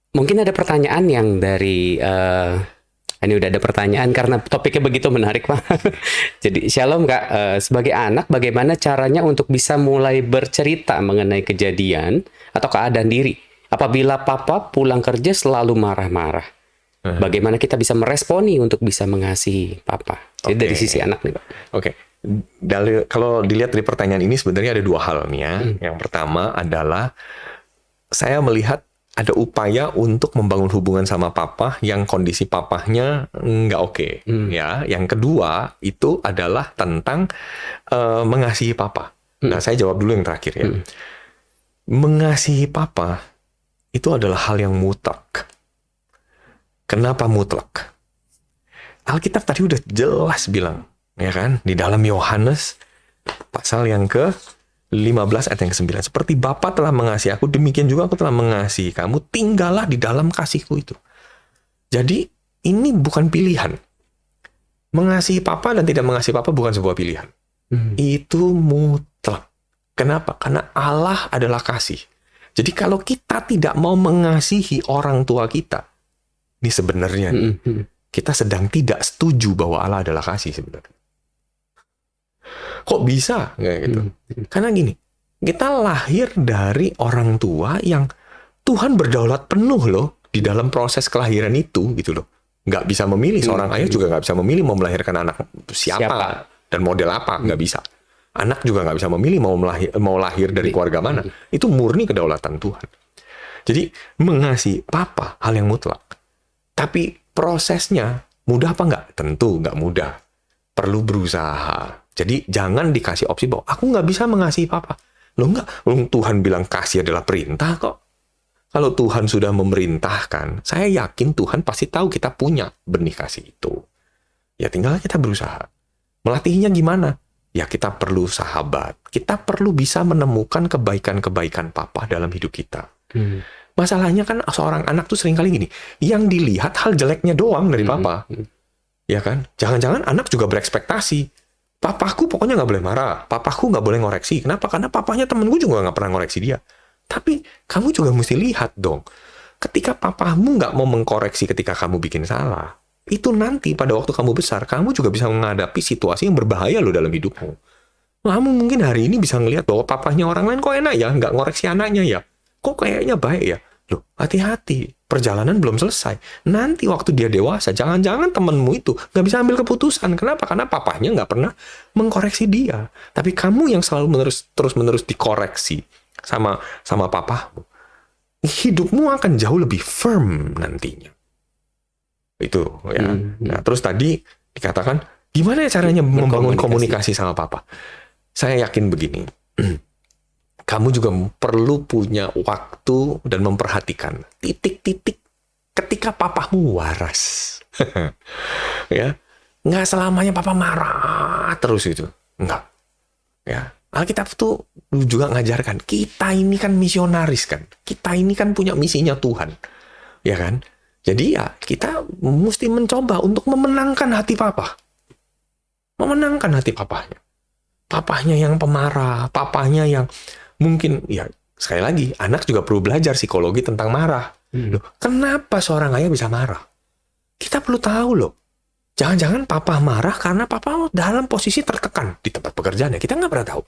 Mungkin ada pertanyaan yang dari ini udah ada pertanyaan karena topiknya begitu menarik, Pak. Jadi Shalom, Kak, sebagai anak bagaimana caranya untuk bisa mulai bercerita mengenai kejadian atau keadaan diri apabila Papa pulang kerja selalu marah-marah? Bagaimana kita bisa meresponi untuk bisa mengasihi Papa? Jadi dari sisi anak nih, Pak. Oke. Kalau dilihat dari pertanyaan ini sebenarnya ada 2 hal nih ya. Yang pertama adalah saya melihat ada upaya untuk membangun hubungan sama papa yang kondisi papahnya nggak oke. Ya, yang kedua itu adalah tentang mengasihi papa. Nah, saya jawab dulu yang terakhir ya. Mengasihi papa itu adalah hal yang mutlak. Kenapa mutlak? Alkitab tadi udah jelas bilang, ya kan, di dalam Yohanes pasal yang ke-15 ayat yang ke-9. "Seperti Bapa telah mengasihi aku, demikian juga aku telah mengasihi kamu. Tinggallah di dalam kasihku itu." Jadi ini bukan pilihan. Mengasihi Papa dan tidak mengasihi Papa bukan sebuah pilihan. Itu mutlak. Kenapa? Karena Allah adalah kasih. Jadi kalau kita tidak mau mengasihi orang tua kita, ini sebenarnya kita sedang tidak setuju bahwa Allah adalah kasih sebenarnya. Kok bisa? Kayak gitu. Karena gini, kita lahir dari orang tua yang Tuhan berdaulat penuh loh di dalam proses kelahiran itu gitu loh. Nggak bisa memilih, seorang ayah juga nggak bisa memilih mau melahirkan anak siapa dan model apa, nggak bisa. Anak juga nggak bisa memilih mau lahir dari keluarga mana. Itu murni kedaulatan Tuhan. Jadi mengasihi Papa hal yang mutlak. Tapi prosesnya mudah apa nggak? Tentu nggak mudah. Perlu berusaha. Jadi jangan dikasih opsi bahwa aku nggak bisa mengasihi Papa. Loh nggak, Tuhan bilang kasih adalah perintah kok. Kalau Tuhan sudah memerintahkan, saya yakin Tuhan pasti tahu kita punya benih kasih itu. Ya tinggal kita berusaha. Melatihnya gimana? Ya kita perlu sahabat. Kita perlu bisa menemukan kebaikan-kebaikan Papa dalam hidup kita. Masalahnya kan seorang anak tuh sering kali gini, yang dilihat hal jeleknya doang dari papa. Ya kan? Jangan-jangan anak juga berekspektasi. Papaku pokoknya nggak boleh marah. Papaku nggak boleh ngoreksi. Kenapa? Karena papahnya temenku juga nggak pernah ngoreksi dia. Tapi kamu juga mesti lihat dong. Ketika papamu nggak mau mengkoreksi ketika kamu bikin salah, itu nanti pada waktu kamu besar, kamu juga bisa menghadapi situasi yang berbahaya loh dalam hidupmu. Kamu mungkin hari ini bisa ngelihat bahwa papahnya orang lain kok enak ya, nggak ngoreksi anaknya ya. Kok kayaknya baik ya? Loh, hati-hati. Perjalanan belum selesai. Nanti waktu dia dewasa, jangan-jangan temenmu itu nggak bisa ambil keputusan. Kenapa? Karena papahnya nggak pernah mengkoreksi dia. Tapi kamu yang selalu terus-menerus dikoreksi sama papahmu, hidupmu akan jauh lebih firm nantinya. Itu ya. Nah, terus tadi dikatakan, gimana ya caranya membangun komunikasi sama papa? Saya yakin begini. Kamu juga perlu punya waktu dan memperhatikan titik-titik ketika papamu waras. Ya, nggak selamanya papa marah terus itu. Nggak. Ya, Alkitab tuh juga ngajarkan, kita ini kan misionaris kan. Kita ini kan punya misinya Tuhan. Ya kan? Jadi ya, kita mesti mencoba untuk memenangkan hati papa. Memenangkan hati papahnya. Papahnya yang pemarah, papahnya yang mungkin, ya sekali lagi, anak juga perlu belajar psikologi tentang marah. Loh, kenapa seorang ayah bisa marah? Kita perlu tahu loh. Jangan-jangan papa marah karena papa dalam posisi tertekan di tempat pekerjaannya. Kita nggak pernah tahu.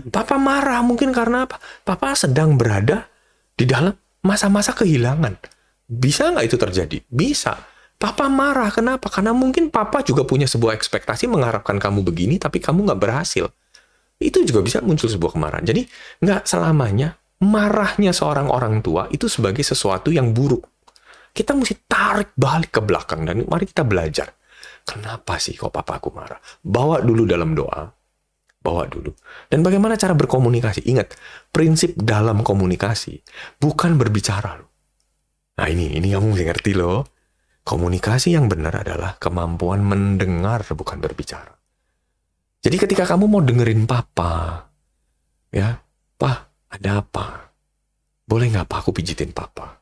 Papa marah mungkin karena apa? Papa sedang berada di dalam masa-masa kehilangan. Bisa nggak itu terjadi? Bisa. Papa marah, kenapa? Karena mungkin papa juga punya sebuah ekspektasi mengharapkan kamu begini, tapi kamu nggak berhasil. Itu juga bisa muncul sebuah kemarahan. Jadi nggak selamanya marahnya seorang orang tua itu sebagai sesuatu yang buruk. Kita mesti tarik balik ke belakang dan mari kita belajar. Kenapa sih kok papaku marah? Bawa dulu dalam doa. Bawa dulu. Dan bagaimana cara berkomunikasi? Ingat, prinsip dalam komunikasi bukan berbicara loh. Nah ini kamu mesti ngerti loh. Komunikasi yang benar adalah kemampuan mendengar bukan berbicara. Jadi ketika kamu mau dengerin papa, ya, "Pa, ada apa? Boleh nggak pa aku pijitin papa?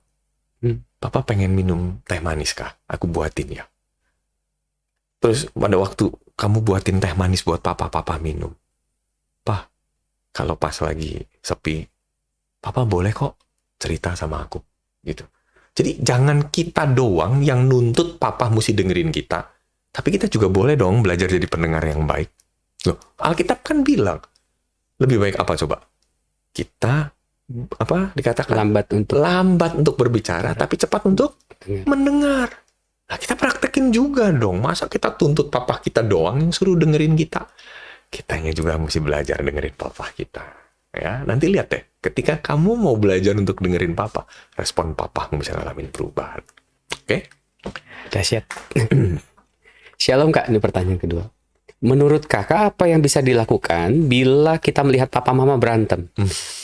Papa pengen minum teh manis kah? Aku buatin ya." Terus pada waktu kamu buatin teh manis buat papa minum. "Pa, kalau pas lagi sepi, papa boleh kok cerita sama aku." Gitu. Jadi jangan kita doang yang nuntut papa mesti dengerin kita, tapi kita juga boleh dong belajar jadi pendengar yang baik. Loh, Alkitab kan bilang, lebih baik apa coba? Kita, dikatakan? Lambat untuk berbicara, tapi cepat untuk mendengar. Nah, kita praktekin juga dong. Masa kita tuntut papa kita doang yang suruh dengerin kita? Kitanya juga mesti belajar dengerin papa kita. Ya, nanti lihat deh, ketika kamu mau belajar untuk dengerin papa, respon papa bisa ngalamin perubahan. Oke? Dahsyat. Shalom Kak, ini pertanyaan kedua. Menurut kakak apa yang bisa dilakukan bila kita melihat papa mama berantem?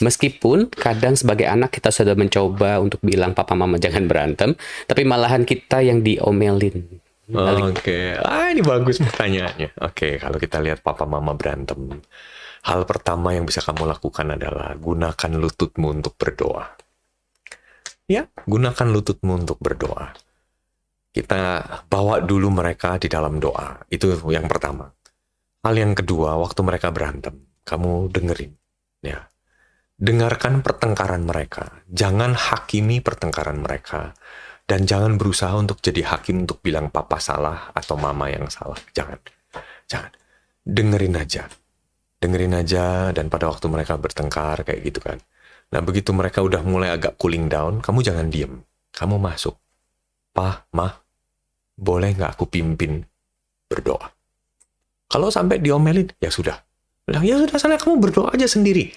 Meskipun kadang sebagai anak kita sudah mencoba untuk bilang papa mama jangan berantem, tapi malahan kita yang diomelin. Oke. Ini bagus pertanyaannya. Oke, kalau kita lihat papa mama berantem, hal pertama yang bisa kamu lakukan adalah gunakan lututmu untuk berdoa. Ya, gunakan lututmu untuk berdoa. Kita bawa dulu mereka di dalam doa. Itu yang pertama. Hal yang kedua, waktu mereka berantem, kamu dengerin. Ya. Dengarkan pertengkaran mereka. Jangan hakimi pertengkaran mereka. Dan jangan berusaha untuk jadi hakim untuk bilang papa salah atau mama yang salah. Jangan. Dengerin aja. Dengerin aja, dan pada waktu mereka bertengkar kayak gitu kan. Nah, begitu mereka udah mulai agak cooling down, kamu jangan diem. Kamu masuk. "Pa, Ma, boleh nggak aku pimpin berdoa?" Kalau sampai diomelin, ya sudah. Bilang, "Ya sudah, sana kamu berdoa aja sendiri."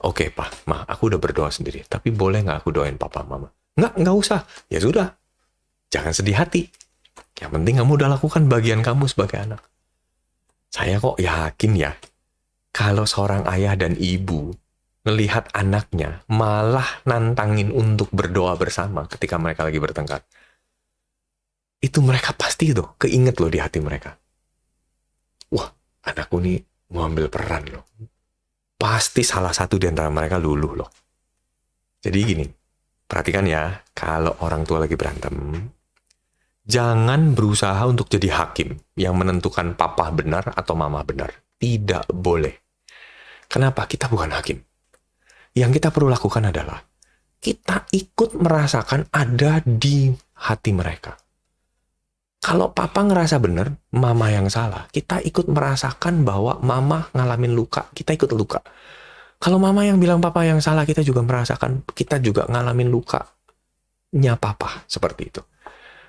"Oke, Pa, Ma, aku udah berdoa sendiri. Tapi boleh nggak aku doain papa, mama?" Nggak usah." Ya sudah. Jangan sedih hati. Yang penting kamu udah lakukan bagian kamu sebagai anak. Saya kok yakin ya, kalau seorang ayah dan ibu ngelihat anaknya malah nantangin untuk berdoa bersama ketika mereka lagi bertengkar, itu mereka pasti tuh keinget loh di hati mereka. Wah, anakku nih mau ambil peran loh. Pasti salah satu di antara mereka luluh loh. Jadi gini, perhatikan ya, kalau orang tua lagi berantem, jangan berusaha untuk jadi hakim yang menentukan papa benar atau mama benar. Tidak boleh. Kenapa? Kita bukan hakim. Yang kita perlu lakukan adalah kita ikut merasakan ada di hati mereka. Kalau papa ngerasa benar, mama yang salah. Kita ikut merasakan bahwa mama ngalamin luka, kita ikut luka. Kalau mama yang bilang papa yang salah, kita juga merasakan, kita juga ngalamin lukanya papa. Seperti itu.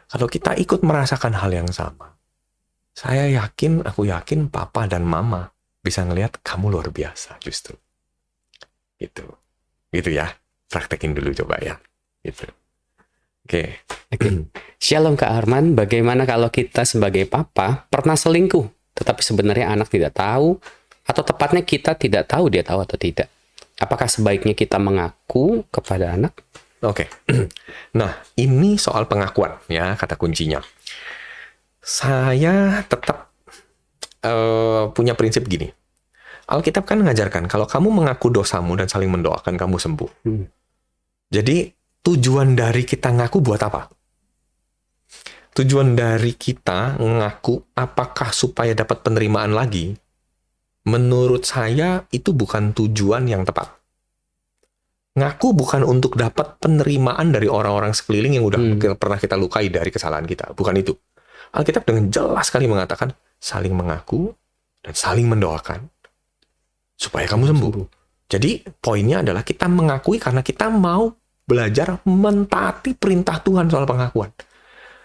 Kalau kita ikut merasakan hal yang sama, aku yakin papa dan mama bisa ngelihat kamu luar biasa justru. Gitu. Gitu ya. Praktekin dulu coba ya. Gitu. Oke. Shalom Kak Arman, bagaimana kalau kita sebagai papa pernah selingkuh, tetapi sebenarnya anak tidak tahu, atau tepatnya kita tidak tahu dia tahu atau tidak? Apakah sebaiknya kita mengaku kepada anak? Oke. Nah, ini soal pengakuan ya, kata kuncinya. Saya tetap punya prinsip gini. Alkitab kan mengajarkan kalau kamu mengaku dosamu dan saling mendoakan, kamu sembuh. Jadi tujuan dari kita ngaku buat apa? Tujuan dari kita ngaku apakah supaya dapat penerimaan lagi? Menurut saya itu bukan tujuan yang tepat. Ngaku bukan untuk dapat penerimaan dari orang-orang sekeliling yang udah pernah kita lukai dari kesalahan kita. Bukan itu. Alkitab dengan jelas sekali mengatakan saling mengaku dan saling mendoakan supaya kamu sembuh. Jadi poinnya adalah kita mengakui karena kita mau belajar mentaati perintah Tuhan soal pengakuan.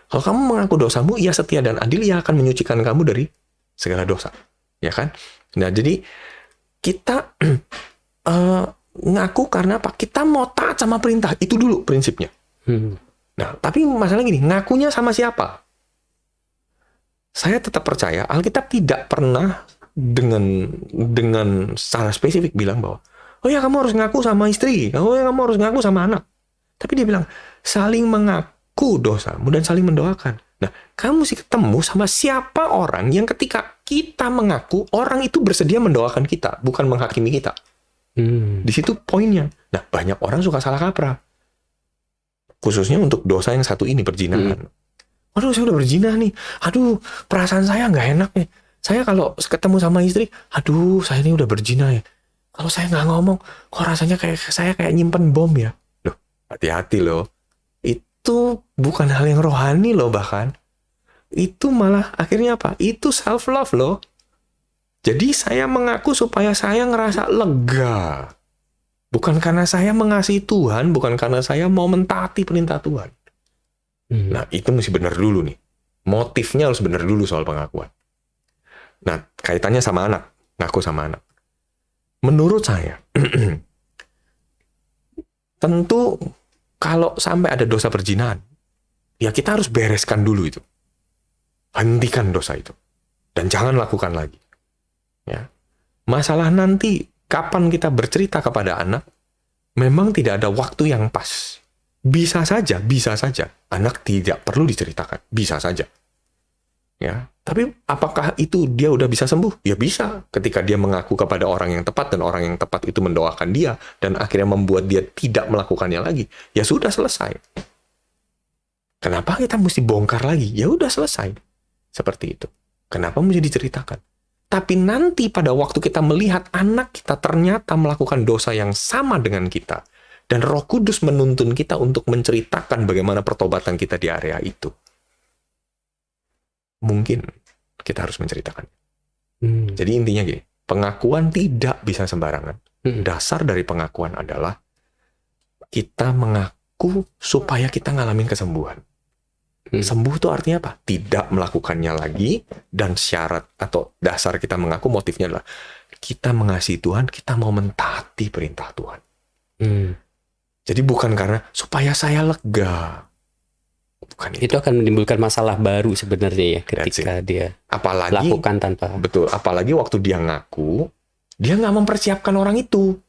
Kalau kamu mengaku dosamu, Ia setia dan adil, Ia akan menyucikan kamu dari segala dosa. Ya kan? Nah, jadi kita ngaku karena apa? Kita mau taat sama perintah. Itu dulu prinsipnya. Nah, tapi masalahnya gini, ngakunya sama siapa? Saya tetap percaya Alkitab tidak pernah dengan secara spesifik bilang bahwa oh ya kamu harus ngaku sama istri, oh ya kamu harus ngaku sama anak. Tapi dia bilang saling mengaku dosamu dan saling mendoakan. Nah, kamu mesti ketemu sama siapa orang yang ketika kita mengaku, orang itu bersedia mendoakan kita, bukan menghakimi kita. Di situ poinnya. Nah, banyak orang suka salah kaprah. Khususnya untuk dosa yang satu ini, perzinahan. Aduh, saya udah berzina nih. Aduh, perasaan saya nggak enak nih. Saya kalau ketemu sama istri, aduh, saya ini udah berzina ya. Kalau saya nggak ngomong, kok rasanya kayak saya kayak nyimpen bom ya. Loh, hati-hati loh. Itu bukan hal yang rohani loh bahkan. Itu malah akhirnya apa? Itu self-love loh. Jadi saya mengaku supaya saya ngerasa lega. Bukan karena saya mengasihi Tuhan, bukan karena saya mau mentaati perintah Tuhan. Nah, itu mesti benar dulu nih. Motifnya harus benar dulu soal pengakuan. Nah, kaitannya sama anak. Ngaku sama anak. Menurut saya, tentu kalau sampai ada dosa perzinahan, ya kita harus bereskan dulu itu. Hentikan dosa itu. Dan jangan lakukan lagi. Ya. Masalah nanti, kapan kita bercerita kepada anak, memang tidak ada waktu yang pas. Bisa saja. Anak tidak perlu diceritakan. Bisa saja. Ya. Tapi apakah itu dia udah bisa sembuh? Ya bisa. Ketika dia mengaku kepada orang yang tepat dan orang yang tepat itu mendoakan dia dan akhirnya membuat dia tidak melakukannya lagi. Ya sudah selesai. Kenapa kita mesti bongkar lagi? Ya udah selesai. Seperti itu. Kenapa mesti diceritakan? Tapi nanti pada waktu kita melihat anak kita ternyata melakukan dosa yang sama dengan kita dan Roh Kudus menuntun kita untuk menceritakan bagaimana pertobatan kita di area itu. Mungkin kita harus menceritakan. Jadi intinya gini, pengakuan tidak bisa sembarangan. Dasar dari pengakuan adalah kita mengaku supaya kita ngalamin kesembuhan. Sembuh itu artinya apa? Tidak melakukannya lagi, dan syarat atau dasar kita mengaku motifnya adalah kita mengasihi Tuhan, kita mau mentaati perintah Tuhan. Jadi bukan karena supaya saya lega. Bukan itu. Itu akan menimbulkan masalah baru sebenarnya ya ketika dia lakukan tanpa. Betul, apalagi waktu dia ngaku, dia nggak mempersiapkan orang itu.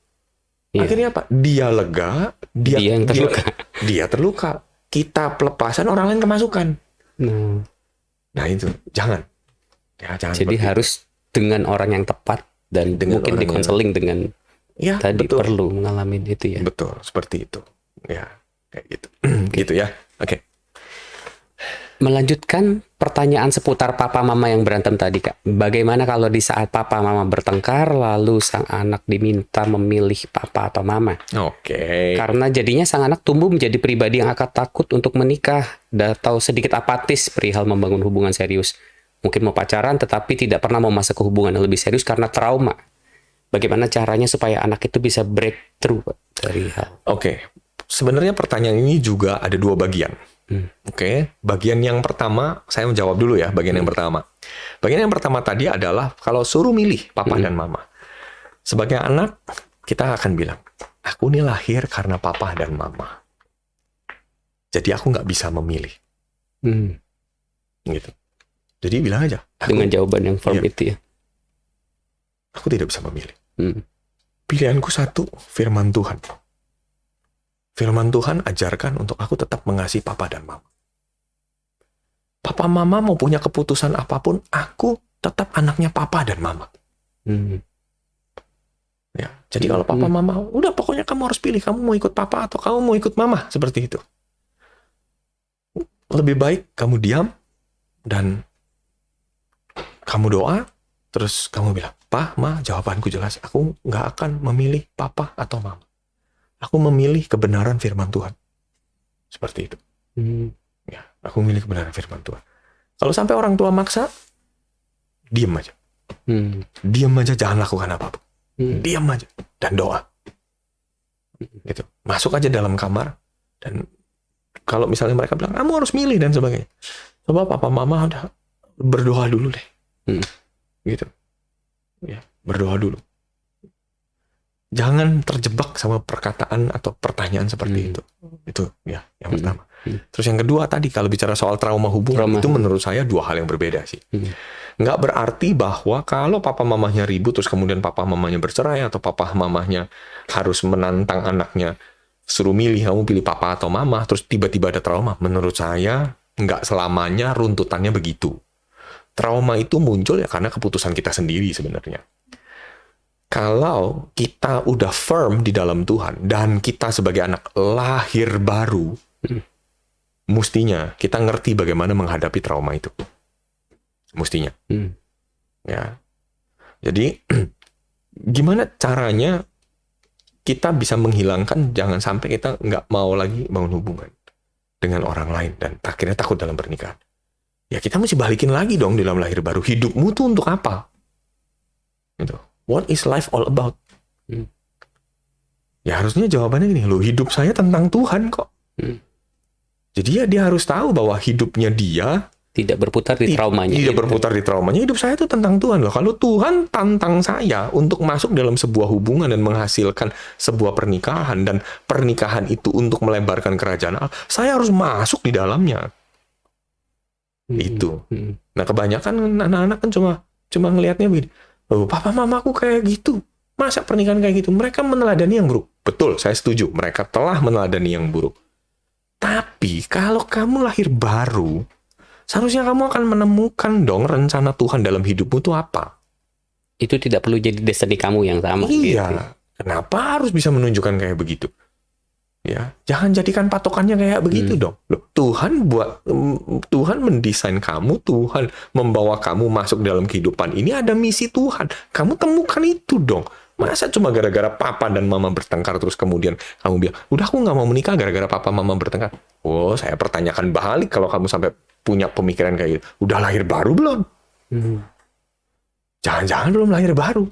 Akhirnya apa? Dia lega, dia yang terluka. Dia terluka. Kita pelepasan, orang lain kemasukan. Nah itu, jangan. Ya, jangan. Jadi harus dengan orang yang tepat dan mungkin dikonseling dengan tadi betul. Perlu mengalami itu ya. Betul, seperti itu. Ya, kayak gitu. Gitu ya. Oke. Melanjutkan pertanyaan seputar papa mama yang berantem tadi, Kak. Bagaimana kalau di saat papa mama bertengkar, lalu sang anak diminta memilih papa atau mama? Oke. Karena jadinya sang anak tumbuh menjadi pribadi yang akan takut untuk menikah atau sedikit apatis perihal membangun hubungan serius. Mungkin mau pacaran tetapi tidak pernah mau masuk ke hubungan yang lebih serius karena trauma. Bagaimana caranya supaya anak itu bisa breakthrough Pak, dari hal? Oke. Sebenarnya pertanyaan ini juga ada dua bagian. Oke, bagian yang pertama, saya menjawab dulu ya, bagian yang pertama. Bagian yang pertama tadi adalah, kalau suruh milih papa dan mama. Sebagai anak, kita akan bilang, aku ini lahir karena papa dan mama. Jadi aku nggak bisa memilih. Gitu. Jadi bilang aja. Dengan jawaban yang firm itu ya. Aku tidak bisa memilih. Pilihanku satu, firman Tuhan. Firman Tuhan ajarkan untuk aku tetap mengasihi papa dan mama. Papa mama mau punya keputusan apapun, aku tetap anaknya papa dan mama. Ya, jadi kalau papa mama, udah pokoknya kamu harus pilih, kamu mau ikut papa atau kamu mau ikut mama, seperti itu. Lebih baik kamu diam dan kamu doa, terus kamu bilang, "Pa, Ma, jawabanku jelas, aku nggak akan memilih papa atau mama. Aku memilih kebenaran firman Tuhan." Seperti itu. Ya, aku memilih kebenaran firman Tuhan. Kalau sampai orang tua maksa, diam aja. Diam aja, jangan lakukan apapun. Diam aja dan doa. Gitu. Masuk aja dalam kamar dan kalau misalnya mereka bilang, kamu harus milih dan sebagainya. Coba papa mama udah berdoa dulu deh. Gitu. Ya, berdoa dulu. Jangan terjebak sama perkataan atau pertanyaan seperti itu. Itu ya, yang pertama. Terus yang kedua tadi, kalau bicara soal trauma hubungan, itu menurut saya dua hal yang berbeda sih. Nggak berarti bahwa kalau papa mamahnya ribut, terus kemudian papa mamahnya bercerai, atau papa mamahnya harus menantang anaknya, suruh milih, kamu pilih papa atau mama, terus tiba-tiba ada trauma. Menurut saya, nggak selamanya runtutannya begitu. Trauma itu muncul ya karena keputusan kita sendiri sebenarnya. Kalau kita udah firm di dalam Tuhan dan kita sebagai anak lahir baru, mestinya kita ngerti bagaimana menghadapi trauma itu. Mestinya. Ya. Jadi gimana caranya kita bisa menghilangkan, jangan sampai kita nggak mau lagi bangun hubungan dengan orang lain dan akhirnya takut dalam pernikahan. Ya kita mesti balikin lagi dong di dalam lahir baru. Hidupmu tuh untuk apa? Gitu. What is life all about? Ya harusnya jawabannya gini, loh hidup saya tentang Tuhan kok. Jadi ya dia harus tahu bahwa hidupnya dia tidak berputar di traumanya. Tidak berputar di traumanya. Hidup saya itu tentang Tuhan loh. Kalau Tuhan tantang saya untuk masuk dalam sebuah hubungan dan menghasilkan sebuah pernikahan, dan pernikahan itu untuk melebarkan kerajaan Allah, saya harus masuk di dalamnya. Itu. Nah kebanyakan anak-anak kan cuma ngelihatnya begini. Oh, papa mamaku kayak gitu. Masa pernikahan kayak gitu? Mereka meneladani yang buruk. Betul, saya setuju. Mereka telah meneladani yang buruk. Tapi kalau kamu lahir baru, seharusnya kamu akan menemukan dong rencana Tuhan dalam hidupmu itu apa. Itu tidak perlu jadi destiny kamu yang sama. Iya. Gitu. Kenapa harus bisa menunjukkan kayak begitu? Ya, jangan jadikan patokannya kayak begitu dong. Loh, Tuhan mendesain kamu, Tuhan membawa kamu masuk dalam kehidupan ini, ada misi Tuhan. Kamu temukan itu dong. Masa cuma gara-gara papa dan mama bertengkar terus kemudian kamu bilang, udah aku nggak mau menikah gara-gara papa mama bertengkar. Oh, saya pertanyakan balik kalau kamu sampai punya pemikiran kayak gitu. Udah lahir baru belum? Jangan-jangan belum lahir baru.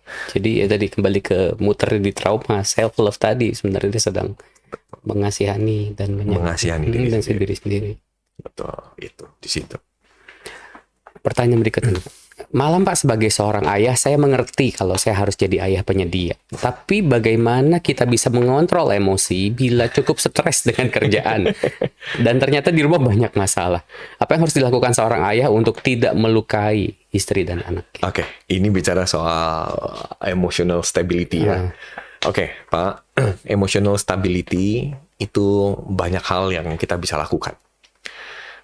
Jadi ya tadi kembali ke muter di trauma, self love tadi sebenarnya dia sedang mengasihani dan Mengasihani diri sendiri. Betul, itu di situ. Pertanyaan berikutnya. Malam Pak, sebagai seorang ayah, saya mengerti kalau saya harus jadi ayah penyedia. Tapi bagaimana kita bisa mengontrol emosi bila cukup stres dengan kerjaan? Dan ternyata di rumah banyak masalah. Apa yang harus dilakukan seorang ayah untuk tidak melukai istri dan anak? Oke, ini bicara soal emotional stability ya. Oke, Pak, emotional stability itu banyak hal yang kita bisa lakukan.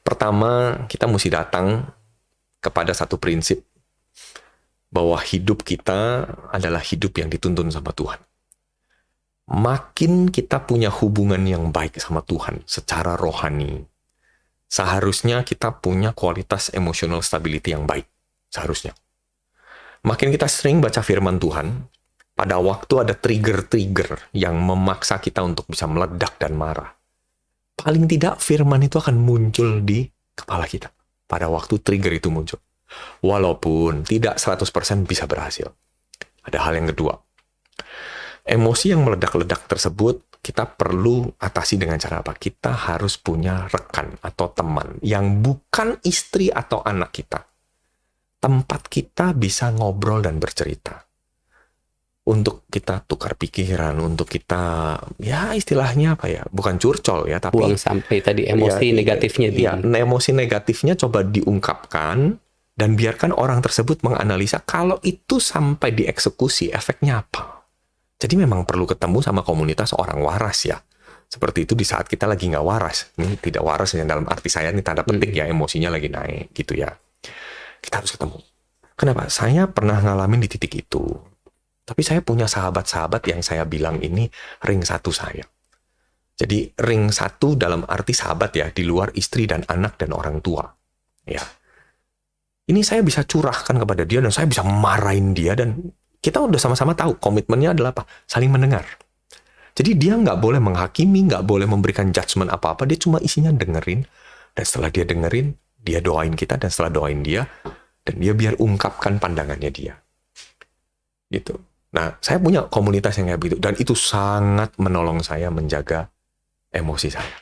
Pertama, kita mesti datang kepada satu prinsip bahwa hidup kita adalah hidup yang dituntun sama Tuhan. makin kita punya hubungan yang baik sama Tuhan secara rohani, seharusnya kita punya kualitas emotional stability yang baik. Seharusnya. Makin kita sering baca firman Tuhan, pada waktu ada trigger-trigger yang memaksa kita untuk bisa meledak dan marah, paling tidak firman itu akan muncul di kepala kita pada waktu trigger itu muncul. Walaupun tidak 100% bisa berhasil. Ada hal yang kedua. Emosi yang meledak-ledak tersebut kita perlu atasi dengan cara apa? Kita harus punya rekan atau teman yang bukan istri atau anak kita. Tempat kita bisa ngobrol dan bercerita. Untuk kita tukar pikiran, untuk kita, ya istilahnya apa ya, bukan curcol ya, tapi buang sampai tadi emosi negatifnya emosi negatifnya coba diungkapkan dan biarkan orang tersebut menganalisa kalau itu sampai dieksekusi efeknya apa. Jadi memang perlu ketemu sama komunitas orang waras ya. Seperti itu di saat kita lagi nggak waras. Ini tidak waras yang dalam arti saya ini tanda petik ya, emosinya lagi naik gitu ya. Kita harus ketemu. Kenapa? Saya pernah ngalamin di titik itu. Tapi saya punya sahabat-sahabat yang saya bilang ini ring satu saya. Jadi ring satu dalam arti sahabat ya, di luar istri dan anak dan orang tua. Ya. Ini saya bisa curahkan kepada dia dan saya bisa marahin dia dan kita udah sama-sama tahu komitmennya adalah apa? Saling mendengar. Jadi dia nggak boleh menghakimi, nggak boleh memberikan judgement apa-apa. Dia cuma isinya dengerin. Dan setelah dia dengerin, dia doain kita. Dan setelah doain dia, dan dia biar ungkapkan pandangannya dia. Gitu. Nah, saya punya komunitas yang kayak begitu. Dan itu sangat menolong saya menjaga emosi saya.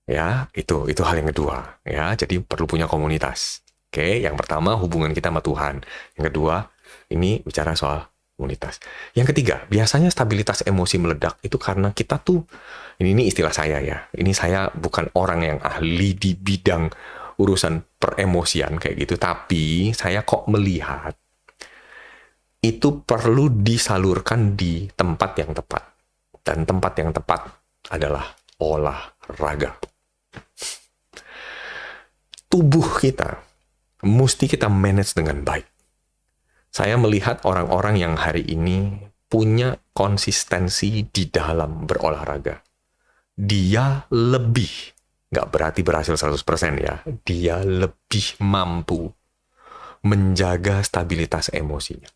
Ya, itu hal yang kedua. Ya, jadi perlu punya komunitas. Oke, yang pertama hubungan kita sama Tuhan. Yang kedua, ini bicara soal komunitas. Yang ketiga, biasanya stabilitas emosi meledak itu karena kita tuh, ini istilah saya ya, ini saya bukan orang yang ahli di bidang urusan peremosian kayak gitu, tapi saya kok melihat itu perlu disalurkan di tempat yang tepat. Dan tempat yang tepat adalah olahraga. Tubuh kita mesti kita manage dengan baik. Saya melihat orang-orang yang hari ini punya konsistensi di dalam berolahraga. Dia lebih, nggak berarti berhasil 100% ya, dia lebih mampu menjaga stabilitas emosinya.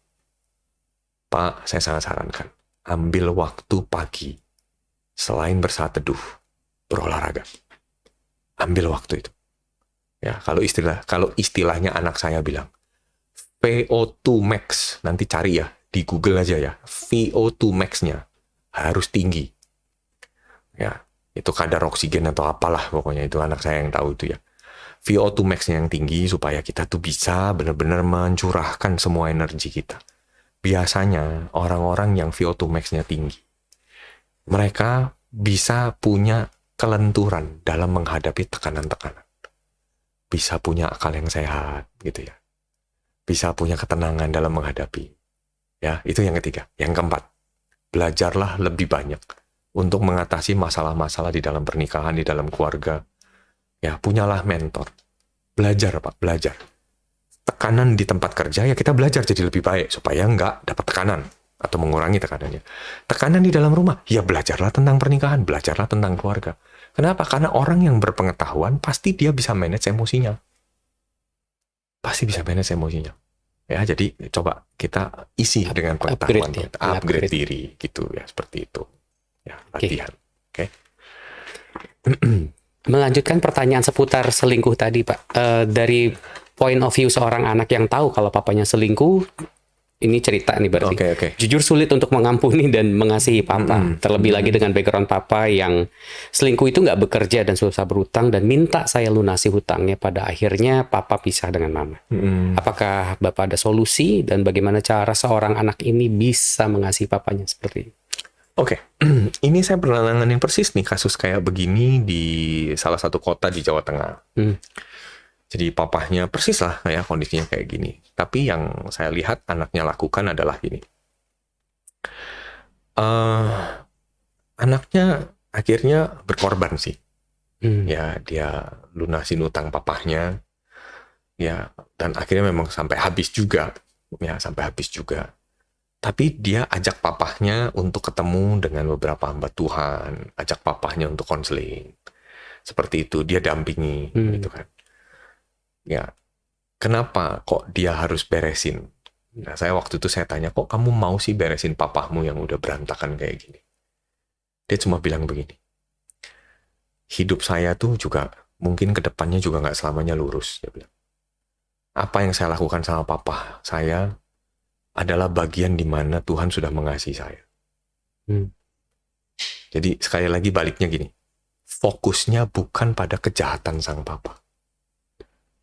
Pak, saya sangat sarankan, ambil waktu pagi, selain bersaat teduh, berolahraga. Ambil waktu itu. Ya, kalau istilahnya anak saya bilang, VO2 max, nanti cari ya, di Google aja ya, VO2 max-nya harus tinggi. Ya, itu kadar oksigen atau apalah, pokoknya itu anak saya yang tahu itu ya. VO2 max-nya yang tinggi supaya kita tuh bisa benar-benar mencurahkan semua energi kita. Biasanya orang-orang yang VO2 max-nya tinggi, mereka bisa punya kelenturan dalam menghadapi tekanan-tekanan. Bisa punya akal yang sehat gitu ya. Bisa punya ketenangan dalam menghadapi. Ya, itu yang ketiga. Yang keempat, belajarlah lebih banyak untuk mengatasi masalah-masalah di dalam pernikahan, di dalam keluarga. Ya, punyalah mentor. Belajar, Pak, belajar. Tekanan di tempat kerja, ya kita belajar jadi lebih baik supaya nggak dapat tekanan atau mengurangi tekanannya. Tekanan di dalam rumah, ya belajarlah tentang pernikahan, belajarlah tentang keluarga. Kenapa? Karena orang yang berpengetahuan pasti dia bisa manage emosinya. Pasti bisa manage emosinya. Ya, jadi coba kita isi dengan pengetahuan kita, upgrade diri gitu ya, seperti itu. Ya, latihan. Oke. Melanjutkan pertanyaan seputar selingkuh tadi, Pak. Dari point of view seorang anak yang tahu kalau papanya selingkuh, ini cerita nih berarti. Jujur sulit untuk mengampuni dan mengasihi papa. Terlebih lagi dengan background papa yang selingkuh itu nggak bekerja dan susah berutang dan minta saya lunasi hutangnya. Pada akhirnya papa pisah dengan mama. Apakah Bapak ada solusi dan bagaimana cara seorang anak ini bisa mengasihi papanya seperti ini? Oke, ini saya pernah nanganin persis nih kasus kayak begini di salah satu kota di Jawa Tengah. Jadi papahnya persis lah ya kondisinya kayak gini. Tapi yang saya lihat anaknya lakukan adalah gini. Anaknya akhirnya berkorban sih. Ya, dia lunasin utang papahnya. Ya, dan akhirnya memang sampai habis juga. Ya, sampai habis juga. Tapi dia ajak papahnya untuk ketemu dengan beberapa hamba Tuhan, ajak papahnya untuk konseling. Seperti itu, dia dampingi, gitu kan. Ya, kenapa kok dia harus beresin? Nah, waktu itu saya tanya, kok kamu mau sih beresin papahmu yang udah berantakan kayak gini? Dia cuma bilang begini, hidup saya tuh juga, mungkin ke depannya juga nggak selamanya lurus. Dia bilang, apa yang saya lakukan sama papa saya adalah bagian di mana Tuhan sudah mengasihi saya. Jadi sekali lagi baliknya gini, fokusnya bukan pada kejahatan sang papa,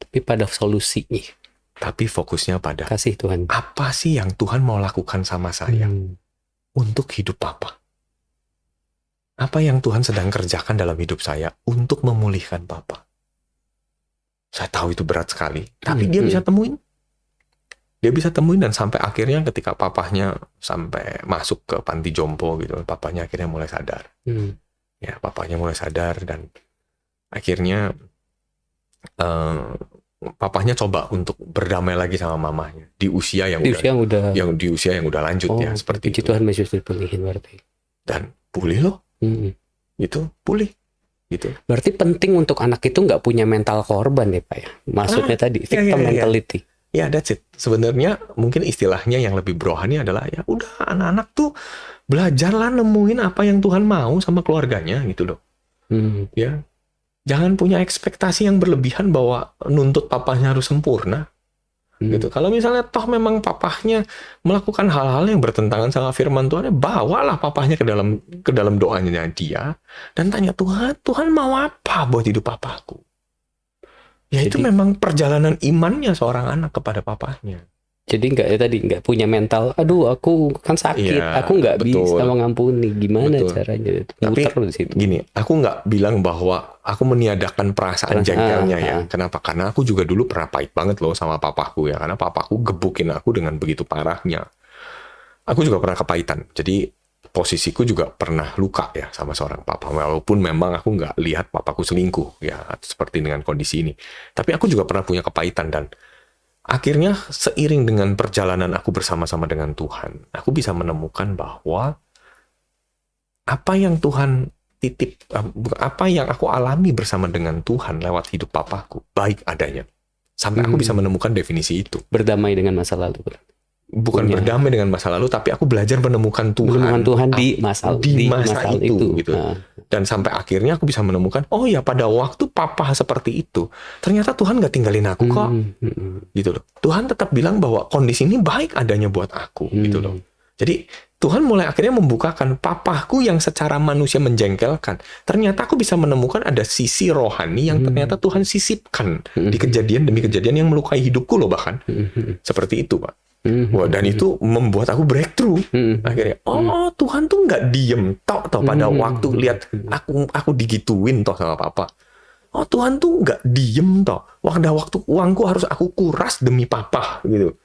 tapi pada solusinya. Tapi fokusnya pada Kasih Tuhan. apa sih yang Tuhan mau lakukan sama saya untuk hidup papa? Apa yang Tuhan sedang kerjakan dalam hidup saya untuk memulihkan papa? Saya tahu itu berat sekali, tapi dia bisa temuin. Dia bisa temuin dan sampai akhirnya ketika papahnya sampai masuk ke panti jompo gitu, papahnya akhirnya mulai sadar. Ya, papahnya mulai sadar dan akhirnya papahnya coba untuk berdamai lagi sama mamanya di usia yang udah lanjut ya, seperti itu. Tuhan Yesus dipulihin berarti. Dan pulih loh. Itu pulih gitu. Berarti penting untuk anak itu nggak punya mental korban ya Pak ya. Maksudnya tadi victim mentality. Ya, that's it. Sebenarnya mungkin istilahnya yang lebih rohani adalah ya udah anak-anak tuh belajarlah nemuin apa yang Tuhan mau sama keluarganya gitu loh. Ya. Jangan punya ekspektasi yang berlebihan bahwa nuntut papahnya harus sempurna. Gitu. Kalau misalnya toh memang papahnya melakukan hal-hal yang bertentangan sama firman Tuhan, bawalah papahnya ke dalam doanya dia dan tanya Tuhan mau apa buat hidup papaku? Ya itu memang perjalanan imannya seorang anak kepada papahnya. Jadi nggak punya mental, aduh aku kan sakit, aku nggak bisa mengampuni, gimana caranya? Tapi gini, aku nggak bilang bahwa aku meniadakan perasaan jengkelnya ya. Kenapa? Karena aku juga dulu pernah pahit banget loh sama papaku ya. Karena papaku gebukin aku dengan begitu parahnya. Aku juga pernah kepahitan. Jadi posisiku juga pernah luka ya sama seorang papa. Walaupun memang aku nggak lihat papaku selingkuh ya, seperti dengan kondisi ini. Tapi aku juga pernah punya kepahitan dan akhirnya seiring dengan perjalanan aku bersama-sama dengan Tuhan, aku bisa menemukan bahwa apa yang Tuhan titip, apa yang aku alami bersama dengan Tuhan lewat hidup papaku, baik adanya. Sampai aku bisa menemukan definisi itu. Berdamai dengan masa lalu. Bukan berdamai dengan masa lalu, tapi aku belajar menemukan Tuhan. Menemukan Tuhan di masa itu. Gitu. Dan sampai akhirnya aku bisa menemukan, oh ya pada waktu papa seperti itu, ternyata Tuhan gak tinggalin aku kok. Gitu loh. Tuhan tetap bilang bahwa kondisi ini baik adanya buat aku. Gitu loh. Jadi Tuhan mulai akhirnya membukakan papaku yang secara manusia menjengkelkan. Ternyata aku bisa menemukan ada sisi rohani yang ternyata Tuhan sisipkan di kejadian demi kejadian yang melukai hidupku loh bahkan. Seperti itu Pak. Wah, dan itu membuat aku breakthrough. Akhirnya, oh Tuhan tuh nggak diem toh pada waktu lihat aku digituin toh sama papa. Oh Tuhan tuh nggak diem toh. Waktu uangku harus aku kuras demi papa gitu.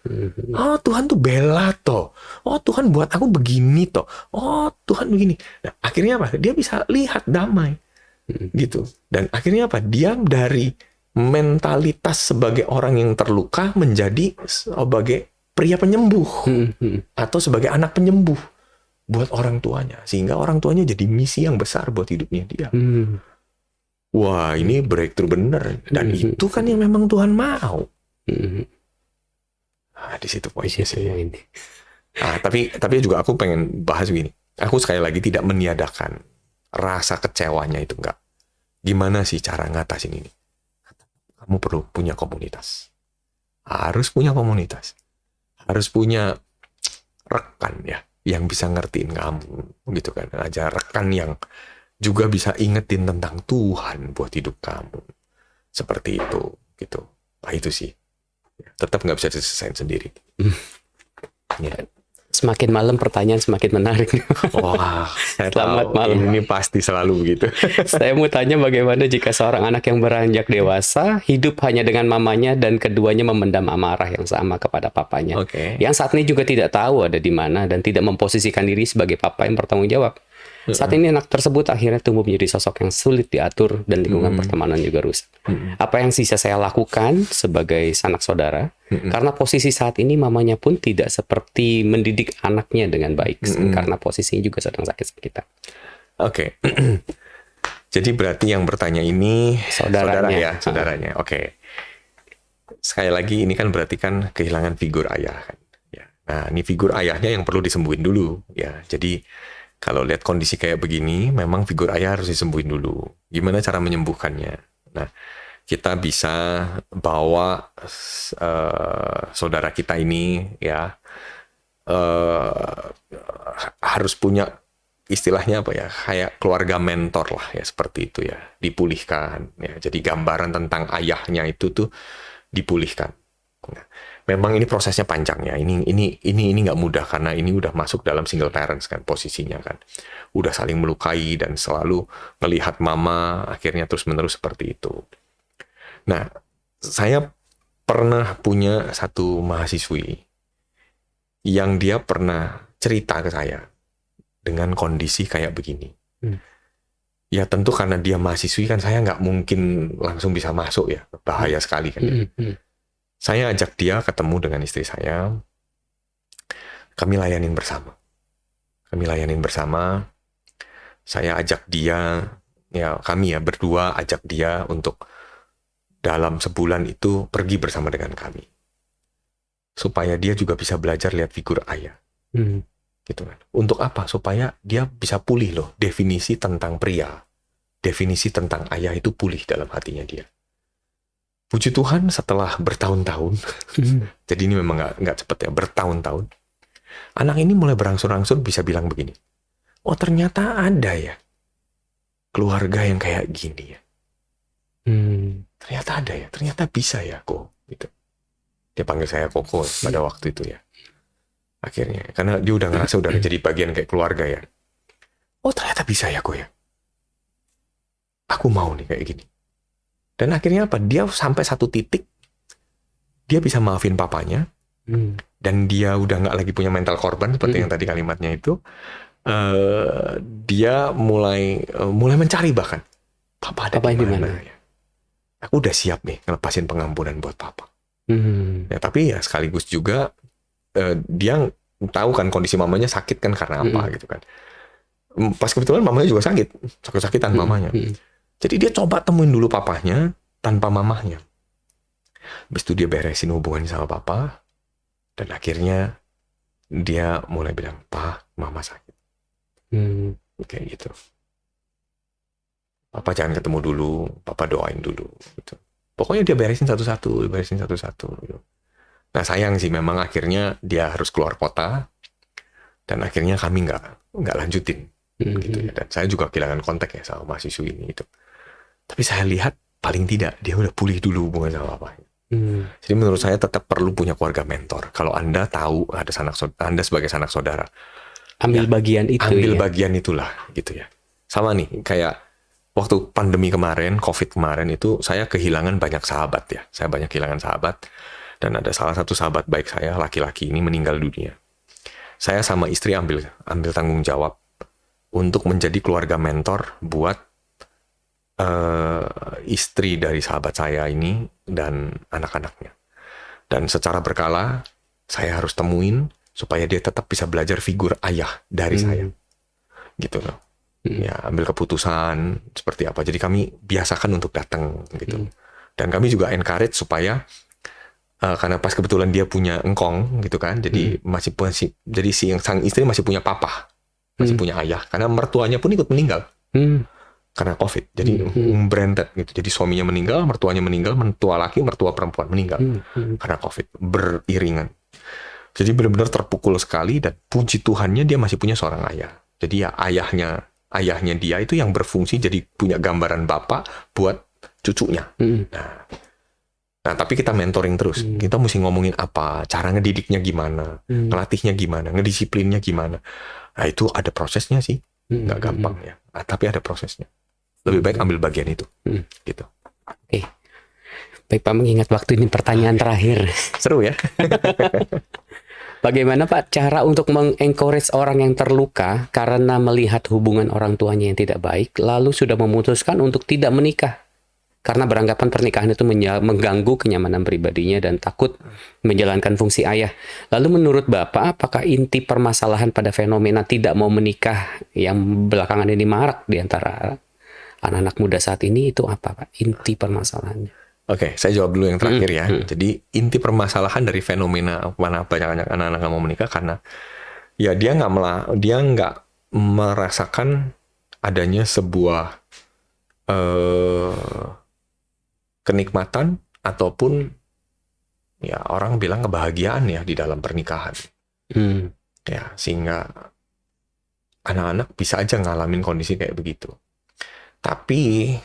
Oh Tuhan tuh bela toh. Oh Tuhan buat aku begini toh. Oh Tuhan begini. Nah akhirnya apa? Dia bisa lihat damai gitu. Dan akhirnya apa? Dia dari mentalitas sebagai orang yang terluka menjadi sebagai pria penyembuh atau sebagai anak penyembuh buat orang tuanya, sehingga orang tuanya jadi misi yang besar buat hidupnya dia. Wah, ini breakthrough bener, dan itu kan yang memang Tuhan mau. Nah, di situ poinnya sih. Nah, tapi juga aku pengen bahas gini. Aku sekali lagi tidak meniadakan rasa kecewanya itu, enggak. Gimana sih cara ngatasin ini? Kamu perlu punya komunitas. Harus punya komunitas. Harus punya rekan ya yang bisa ngertiin kamu gitu kan, aja rekan yang juga bisa ingetin tentang Tuhan buat hidup kamu seperti itu gitu. Nah itu sih tetap nggak bisa diselesain sendiri. Ya. Semakin malam pertanyaan semakin menarik. Wah, selamat malam. Ini pasti selalu begitu. Saya mau tanya bagaimana jika seorang anak yang beranjak dewasa hidup hanya dengan mamanya dan keduanya memendam amarah yang sama kepada papanya. Yang saat ini juga tidak tahu ada di mana dan tidak memposisikan diri sebagai papa yang bertanggung jawab. Saat ini anak tersebut akhirnya tumbuh menjadi sosok yang sulit diatur dan lingkungan Mm-mm. pertemanan juga rusak. Mm-mm. Apa yang bisa saya lakukan sebagai sanak saudara? Karena posisi saat ini mamanya pun tidak seperti mendidik anaknya dengan baik, karena posisinya juga sedang sakit-sakitan. Oke. Jadi berarti yang bertanya ini Saudaranya. saudaranya. Oke. Sekali lagi ini kan berarti kan kehilangan figur ayah kan. Ya. Nah, ini figur ayahnya yang perlu disembuhin dulu ya. Jadi kalau lihat kondisi kayak begini, memang figur ayah harus disembuhin dulu. Gimana cara menyembuhkannya? Nah, kita bisa bawa saudara kita ini ya harus punya istilahnya apa ya, kayak keluarga mentor lah ya, seperti itu ya, dipulihkan ya. Jadi gambaran tentang ayahnya itu tuh dipulihkan. Nah, memang ini prosesnya panjang ya. Ini nggak mudah karena ini udah masuk dalam single parents kan posisinya kan. Udah saling melukai dan selalu melihat mama akhirnya terus-menerus seperti itu. Nah, saya pernah punya satu mahasiswi yang dia pernah cerita ke saya dengan kondisi kayak begini. Ya tentu karena dia mahasiswi kan saya nggak mungkin langsung bisa masuk ya. Bahaya sekali kan. Saya ajak dia ketemu dengan istri saya. Kami layanin bersama. Saya ajak dia, ya kami ya berdua ajak dia untuk dalam sebulan itu pergi bersama dengan kami. Supaya dia juga bisa belajar lihat figur ayah. Gitu kan. Untuk apa? Supaya dia bisa pulih loh. Definisi tentang pria, definisi tentang ayah itu pulih dalam hatinya dia. Puji Tuhan setelah bertahun-tahun, jadi ini memang nggak cepet ya, bertahun-tahun, anak ini mulai berangsur-angsur bisa bilang begini, oh ternyata ada ya keluarga yang kayak gini ya. Ternyata ada ya, ternyata bisa ya kok. Gitu. Dia panggil saya Koko pada waktu itu ya. Akhirnya, karena dia udah ngerasa udah jadi bagian kayak keluarga ya. Oh ternyata bisa ya kok ya. Aku mau nih kayak gini. Dan akhirnya apa? Dia sampai satu titik, dia bisa maafin papanya, dan dia udah nggak lagi punya mental korban seperti yang tadi kalimatnya itu. Dia mulai mencari bahkan, papa ada di mana ya? Aku udah siap nih ngelepasin pengampunan buat papa. Ya tapi ya sekaligus juga dia tahu kan kondisi mamanya sakit kan karena apa gitu kan. Pas kebetulan mamanya juga sakit-sakitan mamanya. Jadi dia coba temuin dulu papahnya tanpa mamahnya. Habis itu dia beresin hubungannya sama papa. Dan akhirnya dia mulai bilang, "Pa, mama sakit." Kayak gitu. Papa jangan ketemu dulu, papa doain dulu. Gitu. Pokoknya dia beresin satu-satu. Gitu. Nah sayang sih memang akhirnya dia harus keluar kota. Dan akhirnya kami nggak lanjutin. Gitu ya. Dan saya juga kehilangan kontak ya sama mahasiswi ini gitu. Tapi saya lihat paling tidak dia udah pulih dulu hubungan sama papanya. Jadi menurut saya tetap perlu punya keluarga mentor. Kalau Anda tahu ada Anda sebagai sanak saudara, ambil bagian itu. Ambil bagian itulah gitu ya. Sama nih kayak waktu pandemi kemarin, COVID kemarin itu saya kehilangan banyak sahabat ya. Saya banyak kehilangan sahabat dan ada salah satu sahabat baik saya laki-laki ini meninggal dunia. Saya sama istri ambil tanggung jawab untuk menjadi keluarga mentor buat istri dari sahabat saya ini dan anak-anaknya. Dan secara berkala saya harus temuin supaya dia tetap bisa belajar figur ayah dari saya. Gitu loh. Ya, ambil keputusan seperti apa. Jadi kami biasakan untuk datang gitu. Dan kami juga encourage supaya karena pas kebetulan dia punya engkong gitu kan. Jadi jadi sang istri masih punya papa. Masih punya ayah karena mertuanya pun ikut meninggal. Karena COVID, jadi branded gitu. Jadi suaminya meninggal, mertuanya meninggal, mertua laki, mertua perempuan meninggal karena COVID beriringan. Jadi benar-benar terpukul sekali dan puji Tuhannya dia masih punya seorang ayah. Jadi ya ayahnya dia itu yang berfungsi jadi punya gambaran bapak buat cucunya. Nah tapi kita mentoring terus. Kita mesti ngomongin apa, cara ngedidiknya gimana, ngelatihnya gimana, ngedisiplinnya gimana. Nah itu ada prosesnya sih, nggak gampang ya. Tapi ada prosesnya. Lebih baik ambil bagian itu, gitu. Oke. Baik Pak, mengingat waktu ini pertanyaan terakhir. Seru ya. Bagaimana Pak cara untuk mengencourage orang yang terluka karena melihat hubungan orang tuanya yang tidak baik, lalu sudah memutuskan untuk tidak menikah? Karena beranggapan pernikahan itu mengganggu kenyamanan pribadinya dan takut menjalankan fungsi ayah. Lalu menurut Bapak, apakah inti permasalahan pada fenomena tidak mau menikah yang belakangan ini marak di antara anak-anak muda saat ini itu apa Pak? Inti permasalahannya? Oke, saya jawab dulu yang terakhir ya. Jadi inti permasalahan dari fenomena mana banyak anak-anak nggak mau menikah karena ya dia nggak merasakan adanya sebuah kenikmatan ataupun ya orang bilang kebahagiaan ya di dalam pernikahan. Ya, sehingga anak-anak bisa aja ngalamin kondisi kayak begitu. Tapi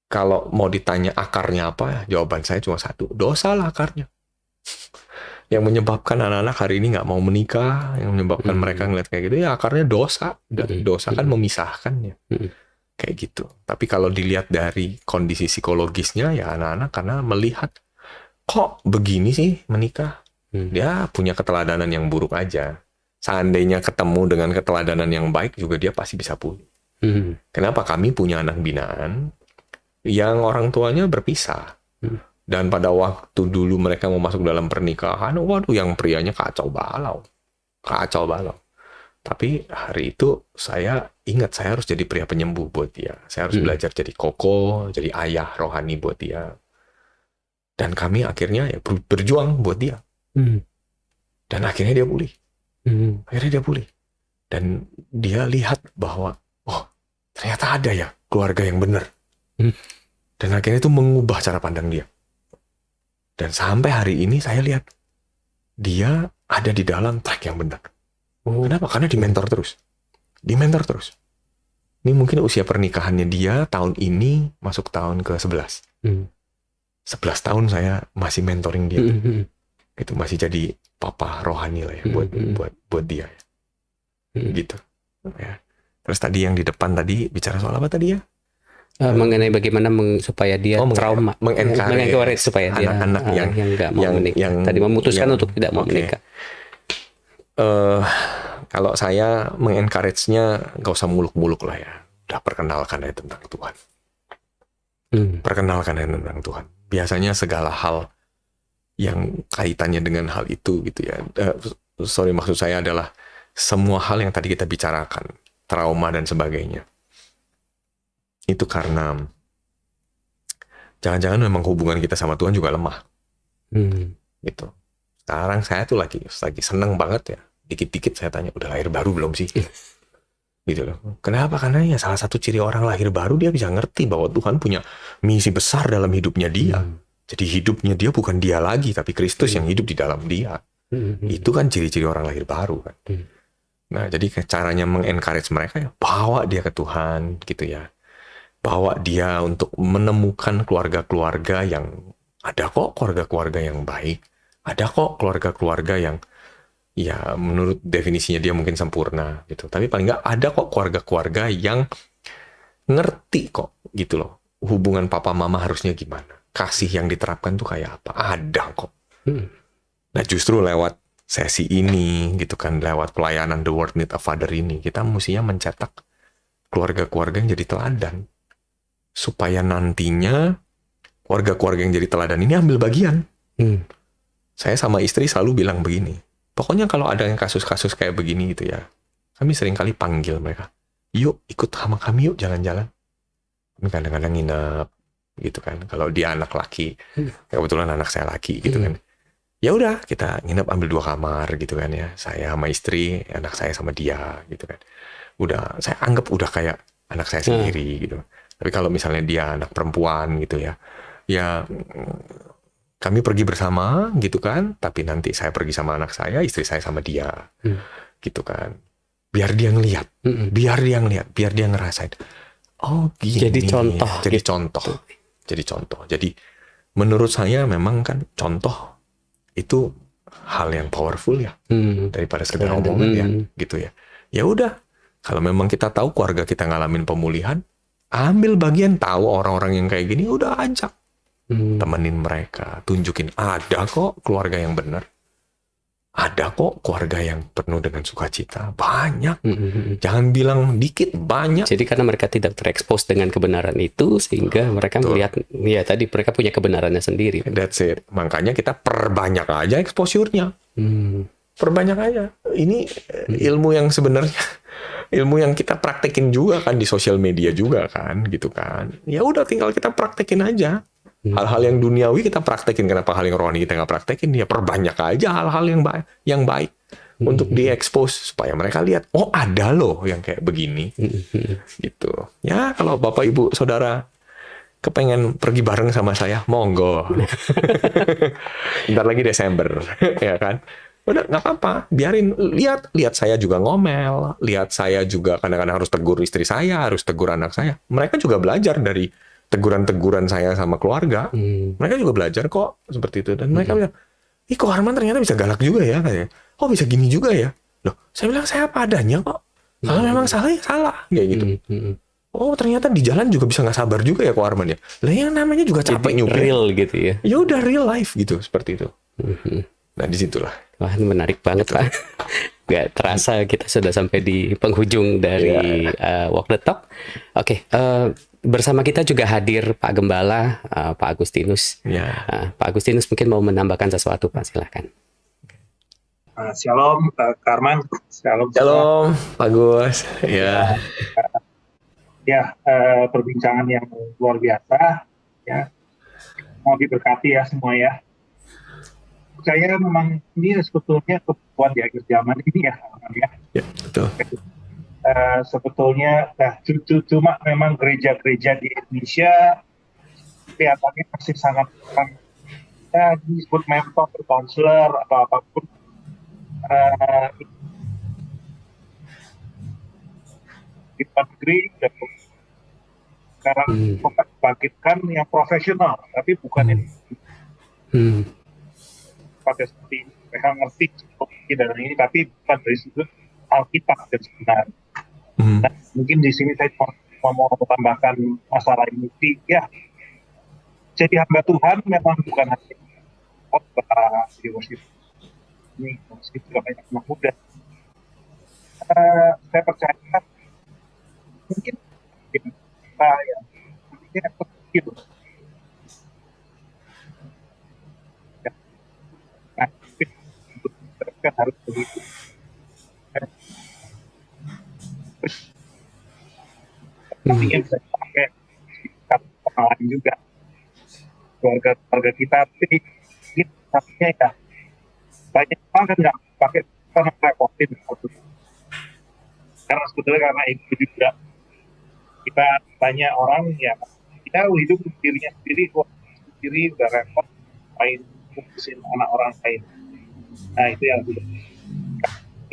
kalau mau ditanya akarnya apa, jawaban saya cuma satu, dosa lah akarnya. Yang menyebabkan anak-anak hari ini nggak mau menikah, yang menyebabkan mereka ngeliat kayak gitu, ya akarnya dosa. Dosa kan memisahkan ya. Kayak gitu. Tapi kalau dilihat dari kondisi psikologisnya, ya anak-anak karena melihat, kok begini sih menikah? Dia punya keteladanan yang buruk aja. Seandainya ketemu dengan keteladanan yang baik, juga dia pasti bisa pulih. Kenapa kami punya anak binaan yang orang tuanya berpisah. Dan pada waktu dulu mereka mau masuk dalam pernikahan, waduh yang prianya kacau balau. Kacau balau. Tapi hari itu saya ingat saya harus jadi pria penyembuh buat dia. Saya harus belajar jadi koko, jadi ayah rohani buat dia. Dan kami akhirnya ya berjuang buat dia. Dan akhirnya dia pulih. Akhirnya dia pulih. Dan dia lihat bahwa, oh ternyata ada ya keluarga yang benar. Dan akhirnya itu mengubah cara pandang dia. Dan sampai hari ini saya lihat dia ada di dalam track yang benar. Kenapa? Karena dimentor terus. Dimentor terus. Ini mungkin usia pernikahannya dia tahun ini masuk tahun ke-11. 11 tahun saya masih mentoring dia. Itu masih jadi papa rohani lah ya buat dia. Gitu. Ya. Terus tadi yang di depan tadi bicara soal apa tadi ya? Mengenai bagaimana supaya dia trauma, mengencourage supaya dia anak-anak yang nggak mau menikah. Tadi memutuskan untuk tidak mau menikah. Kalau saya mengencourage-nya nggak usah muluk-muluk lah ya. Udah perkenalkan aja tentang Tuhan. Perkenalkan aja tentang Tuhan. Biasanya segala hal yang kaitannya dengan hal itu gitu ya. Maksud saya adalah semua hal yang tadi kita bicarakan, trauma dan sebagainya. Itu karena jangan-jangan memang hubungan kita sama Tuhan juga lemah. Gitu. Sekarang saya tuh lagi seneng banget ya. Dikit-dikit saya tanya, udah lahir baru belum sih? Gitu loh. Kenapa? Karena ya salah satu ciri orang lahir baru, dia bisa ngerti bahwa Tuhan punya misi besar dalam hidupnya dia. Jadi hidupnya dia bukan dia lagi, tapi Kristus yang hidup di dalam dia. Itu kan ciri-ciri orang lahir baru kan. Nah, jadi caranya mengencourage mereka ya, bawa dia ke Tuhan gitu ya. Bawa dia untuk menemukan keluarga-keluarga yang ada kok, keluarga-keluarga yang baik. Ada kok keluarga-keluarga yang ya menurut definisinya dia mungkin sempurna gitu. Tapi paling nggak ada kok keluarga-keluarga yang ngerti kok gitu loh. Hubungan papa mama harusnya gimana. Kasih yang diterapkan tuh kayak apa. Ada kok. Nah justru lewat sesi ini gitu kan. Lewat pelayanan The World Need a Father ini. Kita mestinya mencetak keluarga-keluarga yang jadi teladan. Supaya nantinya keluarga-keluarga yang jadi teladan ini ambil bagian. Saya sama istri selalu bilang begini. Pokoknya kalau ada yang kasus-kasus kayak begini gitu ya. Kami sering kali panggil mereka. Yuk ikut sama kami yuk jalan-jalan. Kami kadang-kadang nginep gitu kan. Kalau dia anak laki. Kebetulan anak saya laki gitu kan. Ya udah kita nginep ambil 2 kamar gitu kan ya. Saya sama istri, anak saya sama dia gitu kan. Udah saya anggap udah kayak anak saya sendiri gitu. Tapi kalau misalnya dia anak perempuan gitu ya. Ya kami pergi bersama gitu kan, tapi nanti saya pergi sama anak saya, istri saya sama dia, gitu kan. Biar dia ngelihat, biar dia ngerasain. Oh gini. Jadi contoh. Jadi contoh. Jadi menurut saya memang kan contoh itu hal yang powerful ya, daripada sekedar omongan ya, gitu ya. Ya udah, kalau memang kita tahu keluarga kita ngalamin pemulihan, ambil bagian, tahu orang-orang yang kayak gini, udah ajak. temenin mereka, tunjukin ada kok keluarga yang benar. Ada kok keluarga yang penuh dengan sukacita. Banyak. Jangan bilang dikit, banyak. Jadi karena mereka tidak terekspos dengan kebenaran itu, sehingga mereka melihat, ya tadi mereka punya kebenarannya sendiri. That's it. Makanya kita perbanyak aja exposure-nya. Perbanyak aja. Ini ilmu yang sebenarnya, ilmu yang kita praktekin juga kan di sosial media juga kan, gitu kan. Ya udah tinggal kita praktekin aja. Hal-hal yang duniawi kita praktekin, kenapa hal yang rohani kita nggak praktekin? Ya perbanyak aja hal-hal yang baik untuk diekspos supaya mereka lihat, oh ada loh yang kayak begini, gitu. Ya kalau Bapak Ibu Saudara kepengen pergi bareng sama saya, monggo. Bentar lagi Desember, ya kan? Udah nggak apa-apa, biarin, lihat saya juga ngomel, lihat saya juga kadang-kadang harus tegur istri saya, harus tegur anak saya. Mereka juga belajar dari teguran-teguran saya sama keluarga. Mereka juga belajar kok seperti itu. Dan mereka bilang, ih kok Arman ternyata bisa galak juga ya, katanya. Oh bisa gini juga ya. Loh, saya bilang saya apa adanya kok. Kalau memang salah ya salah, kayak gitu. Oh ternyata di jalan juga bisa nggak sabar juga ya kok Arman ya. Lah yang namanya juga capek nyupir. Real gitu ya. Ya udah real life gitu, seperti itu. Nah disitulah. Wah ini menarik banget Pak. Gak terasa kita sudah sampai di penghujung dari Walk the Talk. Oke, bersama kita juga hadir Pak Gembala, Pak Agustinus. Pak Agustinus mungkin mau menambahkan sesuatu Pak, silahkan. Shalom Karman, shalom Pak Gus. Perbincangan yang luar biasa ya. Mau diberkati ya semua ya. Saya memang ini sebetulnya kebutuhan di akhir zaman ini ya. Ya betul. Sebetulnya cuma memang gereja-gereja di Indonesia kelihatannya masih sangat disebut mentor, counselor atau apapun. Di luar negeri sekarang bangkitkan yang profesional, tapi bukan ini. Pada seperti mereka ngerti dan ini, tapi bukan dari sudut Alkitab dan sebenarnya. Nah, mungkin di sini saya mau tambahkan masalah ini. Ya, jadi hamba Tuhan memang bukan hanya khotbah di worship. Ini worship juga banyak anak muda. Saya percaya mungkin kita yang mungkin gitu. Nah, harus begitu. Tapi yang bisa pakai orang lain juga, keluarga kita, tapi artinya ya banyak orang kan nggak pakai repotin, karena sebetulnya karena itu juga kita banyak orang ya kita hidup dirinya sendiri udah repot, main ngurusin anak orang lain. Nah itu yang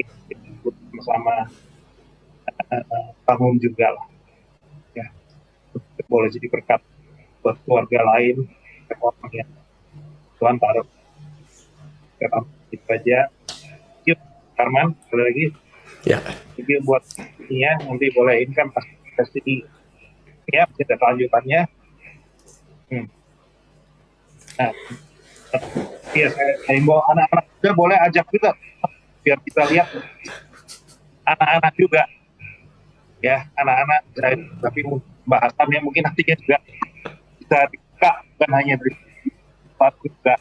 kita sama bangun juga lah ya, boleh jadi berkat buat keluarga lain, orang yang Tuhan taruh dalam itu aja. Yuk Arman, ada lagi ya, jadi buat ini ya, nanti boleh ini kan pasti ya kita lanjutannya. Nah ya, saya bawa anak-anak juga boleh ajak juga biar kita lihat anak-anak juga ya, anak-anak tapi bahasannya mungkin nantinya juga bisa dibuka, bukan hanya dari satu juga.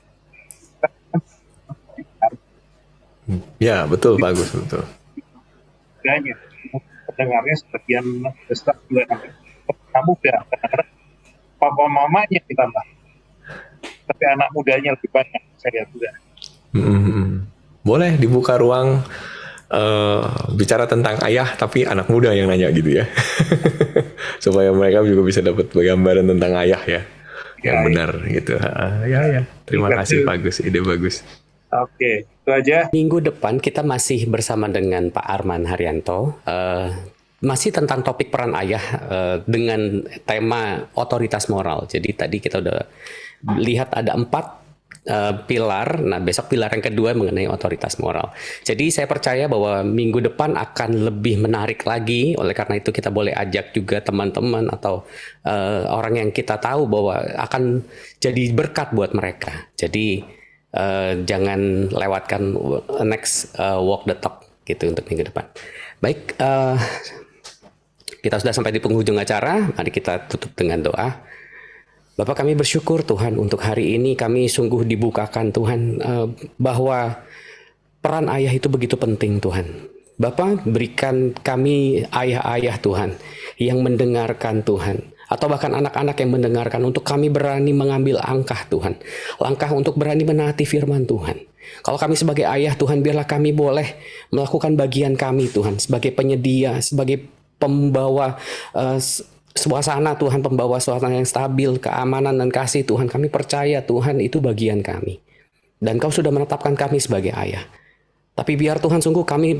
Ya betul Pak Agus, betul. Banyak pendengarnya sebagian besar juga kamu udah papa mamanya ditambah, tapi anak mudanya lebih banyak saya lihat juga. Boleh dibuka ruang bicara tentang ayah tapi anak muda yang nanya gitu ya. Supaya mereka juga bisa dapat gambaran tentang ayah ya yang benar gitu. Ya. Terima kasih Pak Gus, ide bagus. Oke, itu aja. Minggu depan kita masih bersama dengan Pak Arman Haryanto, masih tentang topik peran ayah dengan tema otoritas moral. Jadi tadi kita udah lihat ada 4 pilar. Nah, besok pilar yang kedua mengenai otoritas moral. Jadi saya percaya bahwa minggu depan akan lebih menarik lagi. Oleh karena itu kita boleh ajak juga teman-teman atau orang yang kita tahu bahwa akan jadi berkat buat mereka. Jadi jangan lewatkan next walk the talk gitu untuk minggu depan. Baik, kita sudah sampai di penghujung acara. Mari kita tutup dengan doa. Bapak, kami bersyukur Tuhan untuk hari ini kami sungguh dibukakan Tuhan bahwa peran ayah itu begitu penting Tuhan. Bapak, berikan kami ayah-ayah Tuhan yang mendengarkan Tuhan, atau bahkan anak-anak yang mendengarkan, untuk kami berani mengambil langkah Tuhan, langkah untuk berani menaati firman Tuhan. Kalau kami sebagai ayah Tuhan, biarlah kami boleh melakukan bagian kami Tuhan, sebagai penyedia, sebagai pembawa suasana Tuhan, pembawa suasana yang stabil, keamanan dan kasih Tuhan. Kami percaya Tuhan itu bagian kami, dan Kau sudah menetapkan kami sebagai ayah. Tapi biar Tuhan sungguh kami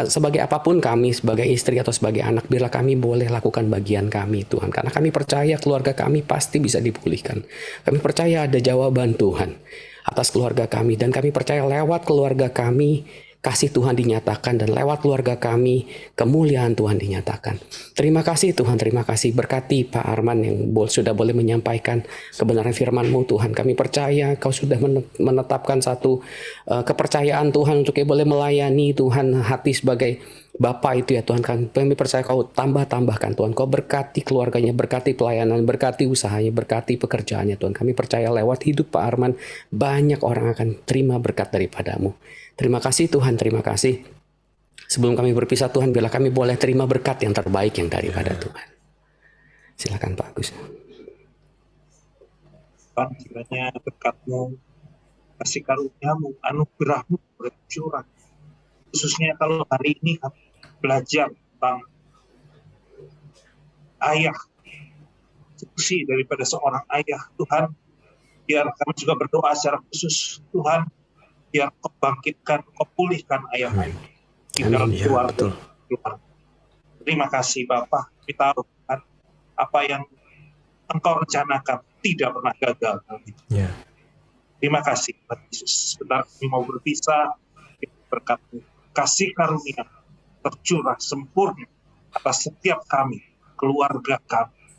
sebagai apapun kami, sebagai istri atau sebagai anak, biarlah kami boleh lakukan bagian kami Tuhan. Karena kami percaya keluarga kami pasti bisa dipulihkan. Kami percaya ada jawaban Tuhan atas keluarga kami. Dan kami percaya lewat keluarga kami, kasih Tuhan dinyatakan, dan lewat keluarga kami, kemuliaan Tuhan dinyatakan. Terima kasih Tuhan, terima kasih. Berkati Pak Arman yang sudah boleh menyampaikan kebenaran firman-Mu Tuhan. Kami percaya Kau sudah menetapkan satu kepercayaan Tuhan untuk boleh melayani Tuhan, hati sebagai Bapa itu ya Tuhan. Kami percaya Kau tambahkan Tuhan. Kau berkati keluarganya, berkati pelayanan, berkati usahanya, berkati pekerjaannya Tuhan. Kami percaya lewat hidup Pak Arman, banyak orang akan terima berkat daripada-Mu. Terima kasih Tuhan, terima kasih. Sebelum kami berpisah Tuhan, biarlah kami boleh terima berkat yang terbaik yang daripada Tuhan. Silakan Pak Agus. Tuhan, kiranya berkat-Mu, kasih karunia-Mu, anugerah-Mu bercurah. Khususnya kalau hari ini kami belajar tentang ayah, fungsi daripada seorang ayah. Tuhan, biar kami juga berdoa secara khusus, Tuhan, biar Kau bangkitkan, Kau pulihkan ayah-ayah di dalam keluarga Tuhan. Terima kasih Bapak, kita tahu Tuhan, apa yang Engkau rencanakan tidak pernah gagal. Terima kasih Tuhan Yesus. Sebentar kami mau berpisah, berkat-Mu, kasih karunia tercurah sempurna atas setiap kami, keluarga kami,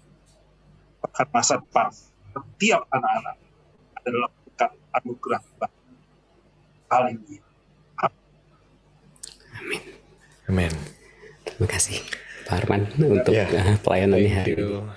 bahkan masa depan setiap anak-anak adalah berkat anugerah Tuhan. Haleluya. Amin. Terima kasih Pak Arman untuk pelayanannya hari ini.